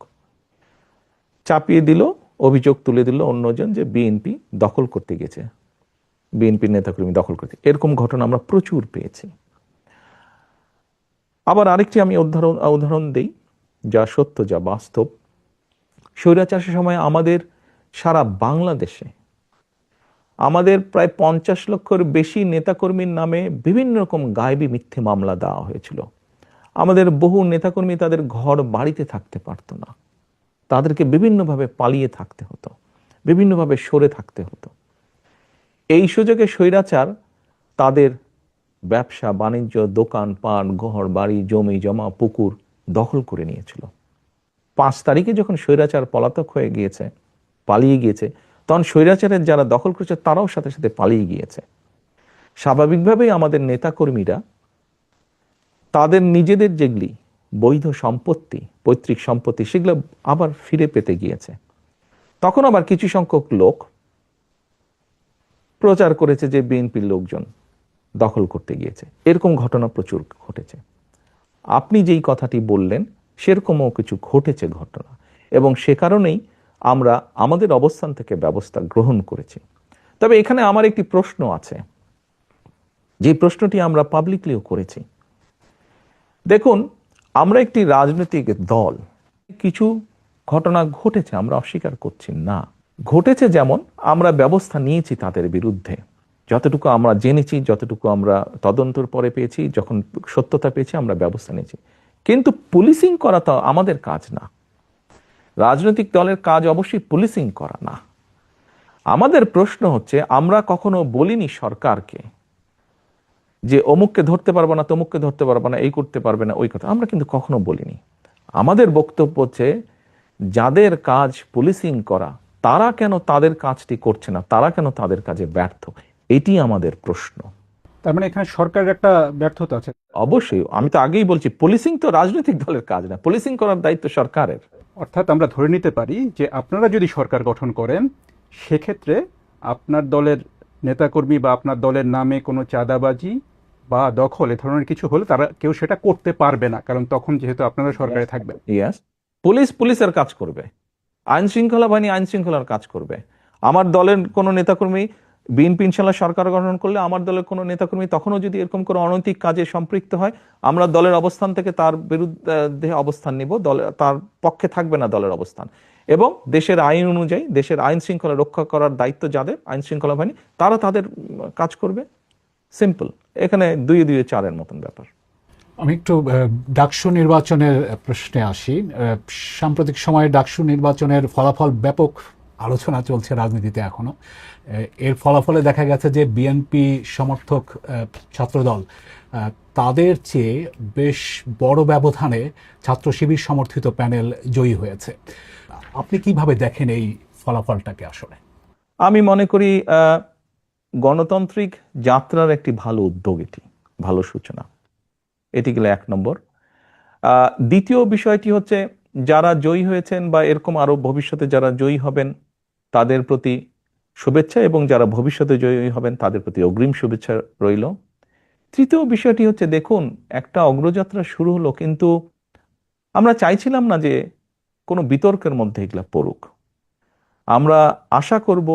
চাপিয়ে দিল, অভিযোগ তুলে দিল অন্যজন যে বিএনপি দখল করতে গেছে, বিএনপির নেতাকর্মী দখল করতে। এরকম ঘটনা আমরা প্রচুর পেয়েছি। আবার আরেকটি আমি উদাহরণ দেই, যা সত্য, যা বাস্তব। স্বৈরাচারের সময় আমাদের সারা বাংলাদেশে আমাদের প্রায় 50 লক্ষের বেশি নেতাকর্মীর নামে বিভিন্ন রকম গায়েবী মিথ্যে মামলা দেওয়া হয়েছিল। আমাদের বহু নেতাকর্মী তাদের ঘর বাড়িতে থাকতে পারতো না, তাদেরকে বিভিন্নভাবে পালিয়ে থাকতে হতো, বিভিন্নভাবে সরে থাকতে হতো। এই সুযোগে স্বৈরাচার তাদের ব্যবসা বাণিজ্য, দোকান পাট, ঘর বাড়ি, জমি জমা, পুকুর দখল করে নিয়েছিল। 5 তারিখে যখন স্বৈরাচার পলাতক হয়ে গিয়েছে, পালিয়ে গিয়েছে, তখন স্বৈরাচারের যারা দখল করেছে তারাও সাথে সাথে পালিয়ে গিয়েছে। স্বাভাবিকভাবেই আমাদের নেতাকর্মীরা তাদের নিজেদের যেগুলি বৈধ সম্পত্তি, পৈতৃক সম্পত্তি, সেগুলো আবার ফিরে পেতে গিয়েছে। তখন আবার কিছু সংখ্যক লোক প্রচার করেছে যে বিএনপির লোকজন দখল করতে গিয়েছে। এরকম ঘটনা প্রচুর ঘটেছে। আপনি যেই কথাটি বললেন সেরকমও কিছু ঘটেছে ঘটনা, এবং সে কারণেই আমরা আমাদের অবস্থান থেকে ব্যবস্থা গ্রহণ করেছি। তবে এখানে আমার একটি প্রশ্ন আছে, যে প্রশ্নটি আমরা পাবলিকলিও করেছি। দেখুন, আমরা একটি রাজনৈতিক দল, কিছু ঘটনা ঘটেছে, আমরা অস্বীকার করছি না, ঘটেছে। যেমন আমরা ব্যবস্থা নিয়েছি তাদের বিরুদ্ধে, যতটুকু আমরা জেনেছি, যতটুকু আমরা তদন্তের পরে পেয়েছি, যখন সত্যতা পেয়েছি আমরা ব্যবস্থা নিয়েছি। কিন্তু পুলিশিং করা তো আমাদের কাজ না। রাজনৈতিক দলের কাজ অবশ্যই পুলিশিং করা না। আমাদের প্রশ্ন হচ্ছে, আমরা কখনো বলিনি সরকারকে যে অমুককে ধরতে পারবো না, তমুককে ধরতে পারবো না, এই করতে পারবে না, ওই কথা আমরা কিন্তু কখনো বলিনি। আমাদের বক্তব্য হচ্ছে, যাদের কাজ পুলিশিং করা, তারা কেন তাদের কাজটি করছে না, তারা কেন তাদের কাজে ব্যর্থ, এটি আমাদের প্রশ্ন। তার মানে এখানে সরকারের একটা ব্যর্থতা আছে। অবশ্যই, আমি তো আগেই বলছি, পুলিশিং তো রাজনৈতিক দলের কাজ না, পুলিশিং করার দায়িত্ব সরকারের। অর্থাৎ আমরা ধরে নিতে পারি যে আপনারা যদি সরকার গঠন করেন, সেক্ষেত্রে আপনার দলের নেতাকর্মী বা আপনার দলের নামে কোনো চাঁদাবাজি বা দখল এ ধরনের কিছু হলে তারা কেউ সেটা করতে পারবে না, কারণ তখন যেহেতু আপনারা সরকারে থাকবেন। ইয়েস, পুলিশ পুলিশের কাজ করবে, আইন শৃঙ্খলা বাহিনী আইন শৃঙ্খলার কাজ করবে। আমার দলের কোনো নেতাকর্মী বিএনপি ইনশাল্লাহ সরকার গঠন করলে আমার দলের কোনো নেতাকর্মী তখনও যদি এরকম কোনো অনৈতিক কাজে সম্পৃক্ত হয়, আমরা দলের অবস্থান থেকে তার বিরুদ্ধে অবস্থান নিব, তার পক্ষে থাকবে না দলের অবস্থান। এবং দেশের আইন অনুযায়ী দেশের আইন শৃঙ্খলা রক্ষা করার দায়িত্ব যাদের, আইন শৃঙ্খলা বাহিনী, তারা তাদের কাজ করবে। সিম্পল, এখানে দুই দুই চারের মতন ব্যাপার। আমি একটু ডাকসু নির্বাচনের প্রশ্নে আসি। সাম্প্রতিক সময়ে ডাকসু নির্বাচনের ফলাফল ব্যাপক আলোচনা চলছে রাজনীতিতে এখনো। এর ফলাফলে দেখা গেছে যে বিএনপি সমর্থক ছাত্রদল তাদের চেয়ে বেশ বড় ব্যবধানে ছাত্র শিবির সমর্থিত প্যানেল জয়ী হয়েছে। আপনি কিভাবে দেখেন এই ফলাফলটাকে? আসলে আমি মনে করি গণতান্ত্রিক যাত্রার একটি ভালো উদ্যোগ, এটি ভালো সূচনা। এটি গেলে এক নম্বর। দ্বিতীয় বিষয়টি হচ্ছে, যারা জয়ী হয়েছেন বা এরকম আরো ভবিষ্যতে যারা জয়ী হবেন তাদের প্রতি শুভেচ্ছা, এবং যারা ভবিষ্যতে জয়ী হবেন তাদের প্রতি অগ্রিম শুভেচ্ছা রইল। তৃতীয় বিষয়টি হচ্ছে, দেখুন, একটা অগ্রযাত্রা শুরু হলো, কিন্তু আমরা চাইছিলাম না যে কোনো বিতর্কের মধ্যে এগুলা পড়ুক। আমরা আশা করব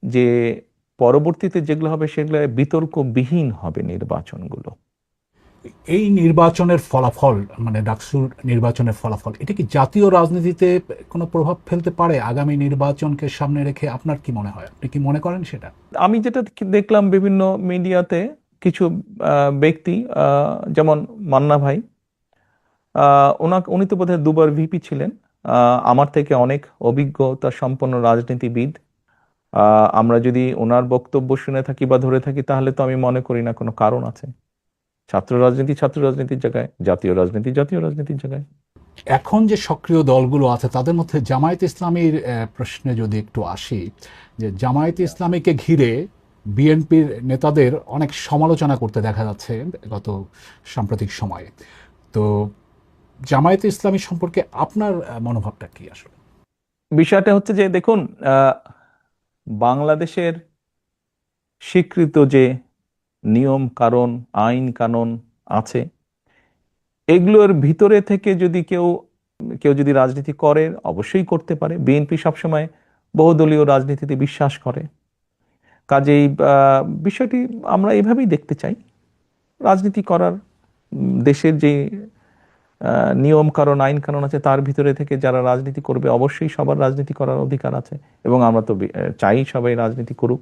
যে পরবর্তীতে যেগুলো হবে সেগুলো বিতর্কবিহীন হবে নির্বাচনগুলো। এই নির্বাচনের ফলাফল, মানে ডাকসুর নির্বাচনের ফলাফল, এটা কি জাতীয় রাজনীতিতে কোনো প্রভাব ফেলতে পারে আগামী নির্বাচনকে সামনে রেখে? আপনার কি মনে হয়? আপনি কি মনে করেন সেটা? আমি যেটা দেখলাম বিভিন্ন মিডিয়াতে, কিছু ব্যক্তি, যেমন মান্না ভাই, উনি তো বোধহয় দুবার ভিপি ছিলেন, আমার থেকে অনেক অভিজ্ঞতা সম্পন্ন রাজনীতিবিদ। আমরা যদি ওনার বক্তব্য শুনে থাকি বা ধরে থাকি, তাহলে তো আমি মনে করি না কোনো কারণ আছে। ছাত্র রাজনীতি ছাত্র রাজনীতির জায়গায়, জাতীয় রাজনীতি জাতীয় রাজনীতির জায়গায়। এখন যে সক্রিয় দলগুলো আছে তাদের মধ্যে জামায়াত ইসলামীর প্রশ্নে যদি একটু আসি, যে জামায়াত ইসলামীকে ঘিরে বিএনপির নেতাদের অনেক সমালোচনা করতে দেখা যাচ্ছে গত সাম্প্রতিক সময়ে। তো জামায়াত ইসলামী সম্পর্কে আপনার মনোভাবটা কি আসলে? বিষয়টা হচ্ছে যে, দেখুন, বাংলাদেশের স্বীকৃত যে নিয়ম কারণ, আইন কানুন আছে, এগুলোর ভিতরে থেকে যদি কেউ কেউ যদি রাজনীতি করে, অবশ্যই করতে পারে। বিএনপি সবসময় বহুদলীয় রাজনীতিতে বিশ্বাস করে, কাজেই বিষয়টি আমরা এভাবেই দেখতে চাই। রাজনীতি করার, দেশের যে নিয়ম কারণ, আইন কানুন আছে, তার ভিতরে থেকে যারা রাজনীতি করবে, অবশ্যই সবার রাজনীতি করার অধিকার আছে, এবং আমরা তো চাই সবাই রাজনীতি করুক।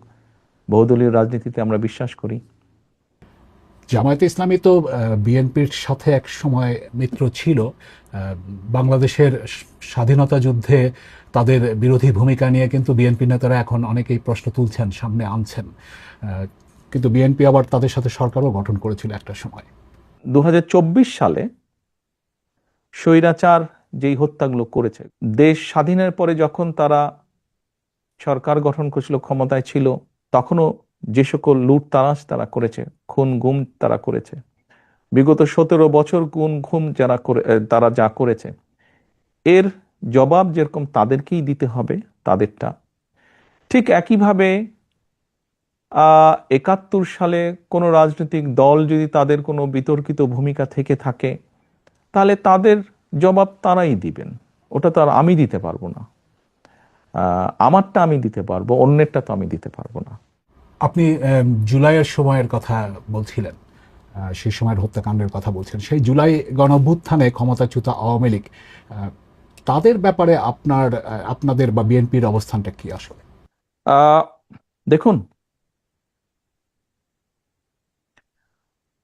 বহুদলীয় রাজনীতিতে আমরা বিশ্বাস করি। জামায়াতে ইসলামী তো বিএনপির সাথে এক সময় মিত্র ছিল। বাংলাদেশের স্বাধীনতা যুদ্ধে তাদের বিরোধী ভূমিকা নিয়ে কিন্তু বিএনপি নেতারা এখন অনেকেই প্রশ্ন তুলছেন, সামনে আনছেন। কিন্তু বিএনপি আবার তাদের সাথে সরকারও গঠন করেছিল একটা সময়। 2024 সালে স্বৈরাচার যেই হত্যাগুলো করেছে, দেশ স্বাধীনের পরে যখন তারা সরকার গঠন করেছিল, ক্ষমতায় ছিল, তখনও যে সকল লুটতারাজ তারা করেছে, খুন গুম তারা করেছে, বিগত 17 বছর খুন গুম তারা যা করেছে, এর জবাব যেরকম তাদেরকেই দিতে হবে তাদেরটা, ঠিক একইভাবে 71 সালে কোনো রাজনৈতিক দল যদি তাদের কোনো বিতর্কিত ভূমিকা থেকে থাকে, তাহলে তাদের জবাব তারাই দিবেন। ওটা তো আর আমি দিতে পারবো না। আমারটা আমি দিতে পারবো, অন্যেরটা তো আমি দিতে পারবো না। আপনি জুলাইয়ের সময়ের কথা বলছিলেন, সেই সময়ের হত্যাকাণ্ডের কথা বলছেন। সেই জুলাই গণঅভ্যুত্থানে ক্ষমতাচ্যুত আওয়ামী লীগ, তাদের ব্যাপারে আপনাদের বা বিএনপির অবস্থানটা কি আসলে? দেখুন,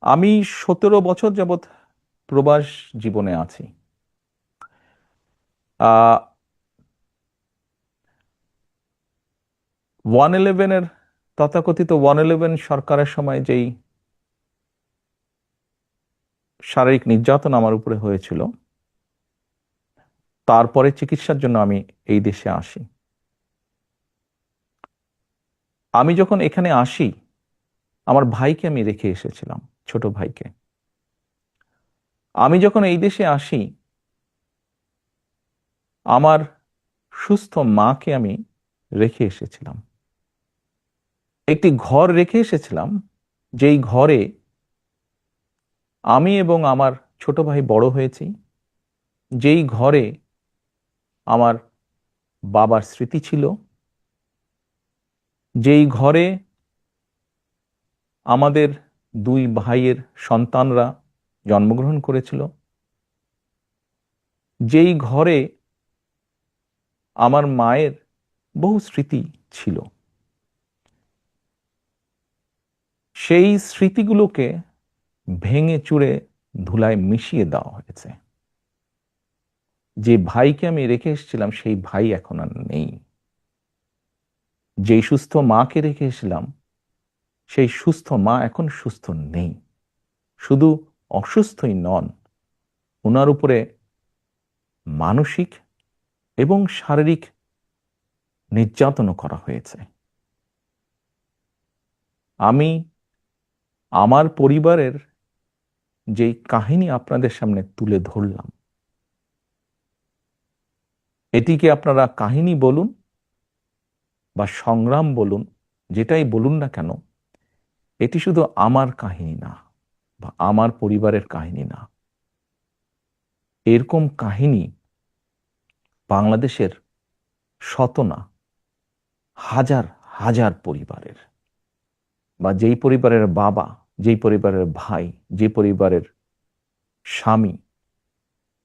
আমি 17 বছর যাবৎ প্রবাস জীবনে আছি। 111 তথাকথিত 111 সরকারের সময় যেই শারীরিক নির্যাতন আমার উপরে হয়েছিল, তারপরে চিকিৎসার জন্য আমি এই দেশে আসি। আমি যখন এখানে আসি, আমার ভাইকে আমি রেখে এসেছিলাম, ছোট ভাইকে। আমি যখন এই দেশে আসি, আমার সুস্থ মাকে আমি রেখে এসেছিলাম। একটি ঘর রেখে এসেছিলাম, যেই ঘরে আমি এবং আমার ছোট ভাই বড় হয়েছি, যেই ঘরে আমার বাবার স্মৃতি ছিল, যেই ঘরে আমাদের দুই ভাইয়ের সন্তানরা জন্মগ্রহণ করেছিল, যেই ঘরে আমার মায়ের বহু স্মৃতি ছিল, সেই স্মৃতিগুলোকে ভেঙে চুরে ধুলায় মিশিয়ে দেওয়া হয়েছে। যে ভাইকে আমি রেখে এসেছিলাম সেই ভাই এখন আর নেই। যেই সুস্থ মাকে রেখে এসেছিলাম সেই সুস্থ মা এখন সুস্থ নেই। শুধু অসুস্থই নন, ওনার উপরে মানসিক এবং শারীরিক নির্যাতনও করা হয়েছে। আমি আমার পরিবারের যেই কাহিনী আপনাদের সামনে তুলে ধরলাম, এটিকে আপনারা কাহিনী বলুন বা সংগ্রাম বলুন, যেটাই বলুন না কেন, এটি শুধু আমার কাহিনী না বা আমার পরিবারের কাহিনী না। এরকম কাহিনী বাংলাদেশের শত না হাজার হাজার পরিবারের, বা যেই পরিবারের বাবা, যেই পরিবারের ভাই, যে পরিবারের স্বামী,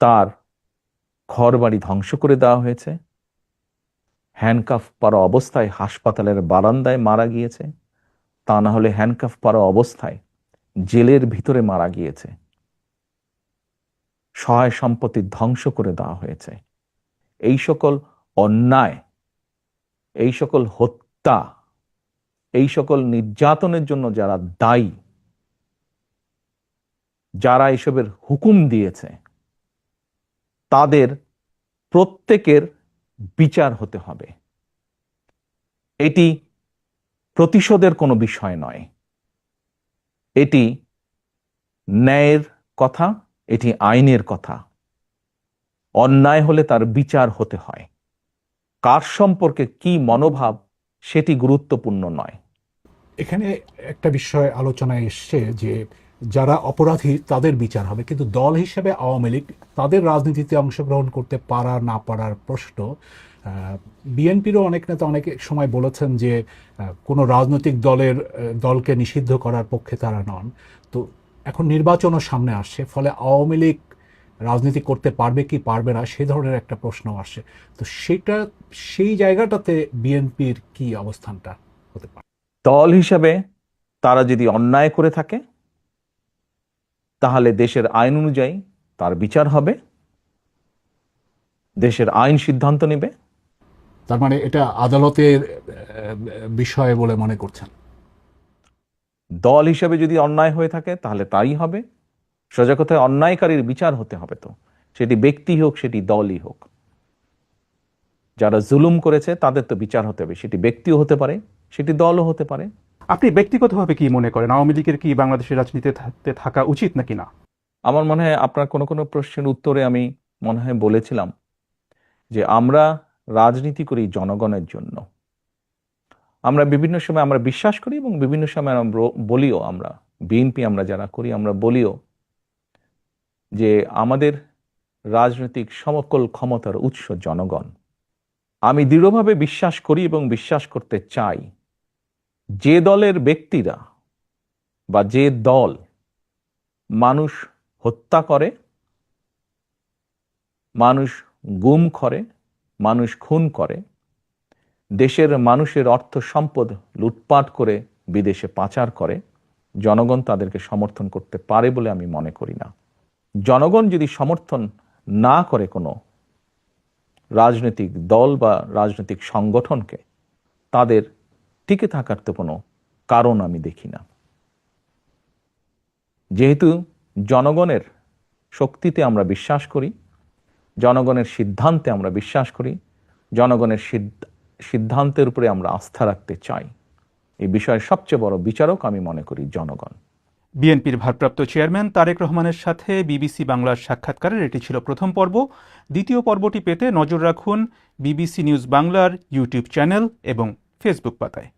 তার ঘরবাড়ি ধ্বংস করে দেওয়া হয়েছে, হ্যান্ডকাফ পরা অবস্থায় হাসপাতালের বারান্দায় মারা গিয়েছে, তা না হলে হ্যান্ডকাফ পরা অবস্থায় জেলের ভিতরে মারা গিয়েছে, সহায় সম্পত্তি ধ্বংস করে দেওয়া হয়েছে। এই সকল অন্যায়, এই সকল হত্যা, এই সকল নির্যাতনের জন্য যারা দায়ী, যারা এসবের হুকুম দিয়েছে, তাদের প্রত্যেকের বিচার হতে হবে। এটি প্রতিশোধের কোনো বিষয় নয়, এটি ন্যায়ের কথা, এটি আইনের কথা। অন্যায় হলে তার বিচার হতে হয়। কার সম্পর্কে কি মনোভাব সেটি গুরুত্বপূর্ণ নয়। এখানে একটা বিষয় আলোচনায় এসছে যে যারা অপরাধী তাদের বিচার হবে, কিন্তু দল হিসেবে আওয়ামী লীগ তাদের রাজনীতিতে অংশগ্রহণ করতে পারা না পারার প্রশ্ন। বিএনপিরও অনেক নেতা অনেক সময় বলেছেন যে কোনো রাজনৈতিক দলকে নিষিদ্ধ করার পক্ষে তারা নন। তো এখন নির্বাচনও সামনে আসছে, ফলে আওয়ামী লীগ রাজনীতি করতে পারবে কি পারবে না সে ধরনের একটা প্রশ্ন আসছে। তো সেই জায়গাটাতে বিএনপির কি অবস্থানটা হতে পারে? দল হিসাবে তারা যদি অন্যায় করে থাকে তাহলে দেশের আইন অনুযায়ী তার বিচার হবে, দেশের আইন সিদ্ধান্ত নেবে। তার মানে এটা আদালতের বিষয় বলে মনে করছেন? দল হিসাবে যদি অন্যায় হয়ে থাকে তাহলে তাই হবে। সোজা কথায় অন্যায়কারীর বিচার হতে হবে, তো সেটি ব্যক্তি হোক, সেটি দলই হোক। যারা জুলুম করেছে তাদের তো বিচার হতে হবে, সেটি ব্যক্তিও হতে পারে, সেটি দলও হতে পারে। আপনি ব্যক্তিগতভাবে কি মনে করেন, আওয়ামী লীগের কি বাংলাদেশের রাজনীতিতে থাকা উচিত নাকি না? আমার মনে হয় আপনার কোনো কোনো প্রশ্নের উত্তরে আমি মনে হয় বলেছিলাম যে আমরা রাজনীতি করি জনগণের জন্য। আমরা বিভিন্ন সময় আমরা বিশ্বাস করি এবং বিভিন্ন সময় আমরা বলিও, আমরা বিএনপি আমরা যারা করি আমরা বলিও যে আমাদের রাজনৈতিক সমকল ক্ষমতার উৎস জনগণ। আমি দৃঢ়ভাবে বিশ্বাস করি এবং বিশ্বাস করতে চাই যে দলের ব্যক্তিরা বা যে দল মানুষ হত্যা করে, মানুষ গুম করে, মানুষ খুন করে, দেশের মানুষের অর্থ সম্পদ লুটপাট করে বিদেশে পাচার করে, জনগণ তাদেরকে সমর্থন করতে পারে বলে আমি মনে করি না। জনগণ যদি সমর্থন না করে কোনো রাজনৈতিক দল বা রাজনৈতিক সংগঠনকে, তাদের টিকে থাকার তো কোনো কারণ আমি দেখি না। যেহেতু জনগণের শক্তিতে আমরা বিশ্বাস করি, জনগণের সিদ্ধান্তে আমরা বিশ্বাস করি, জনগণের সিদ্ধান্তের উপরে আমরা আস্থা রাখতে চাই, এই বিষয়ের সবচেয়ে বড় বিচারক আমি মনে করি জনগণ। বিএনপির ভারপ্রাপ্ত চেয়ারম্যান তারেক রহমানের সাথে বিবিসি বাংলার সাক্ষাৎকারের এটি ছিল প্রথম পর্ব। দ্বিতীয় পর্বটি পেতে নজর রাখুন বিবিসি নিউজ বাংলার ইউটিউব চ্যানেল এবং ফেসবুক পাতায়।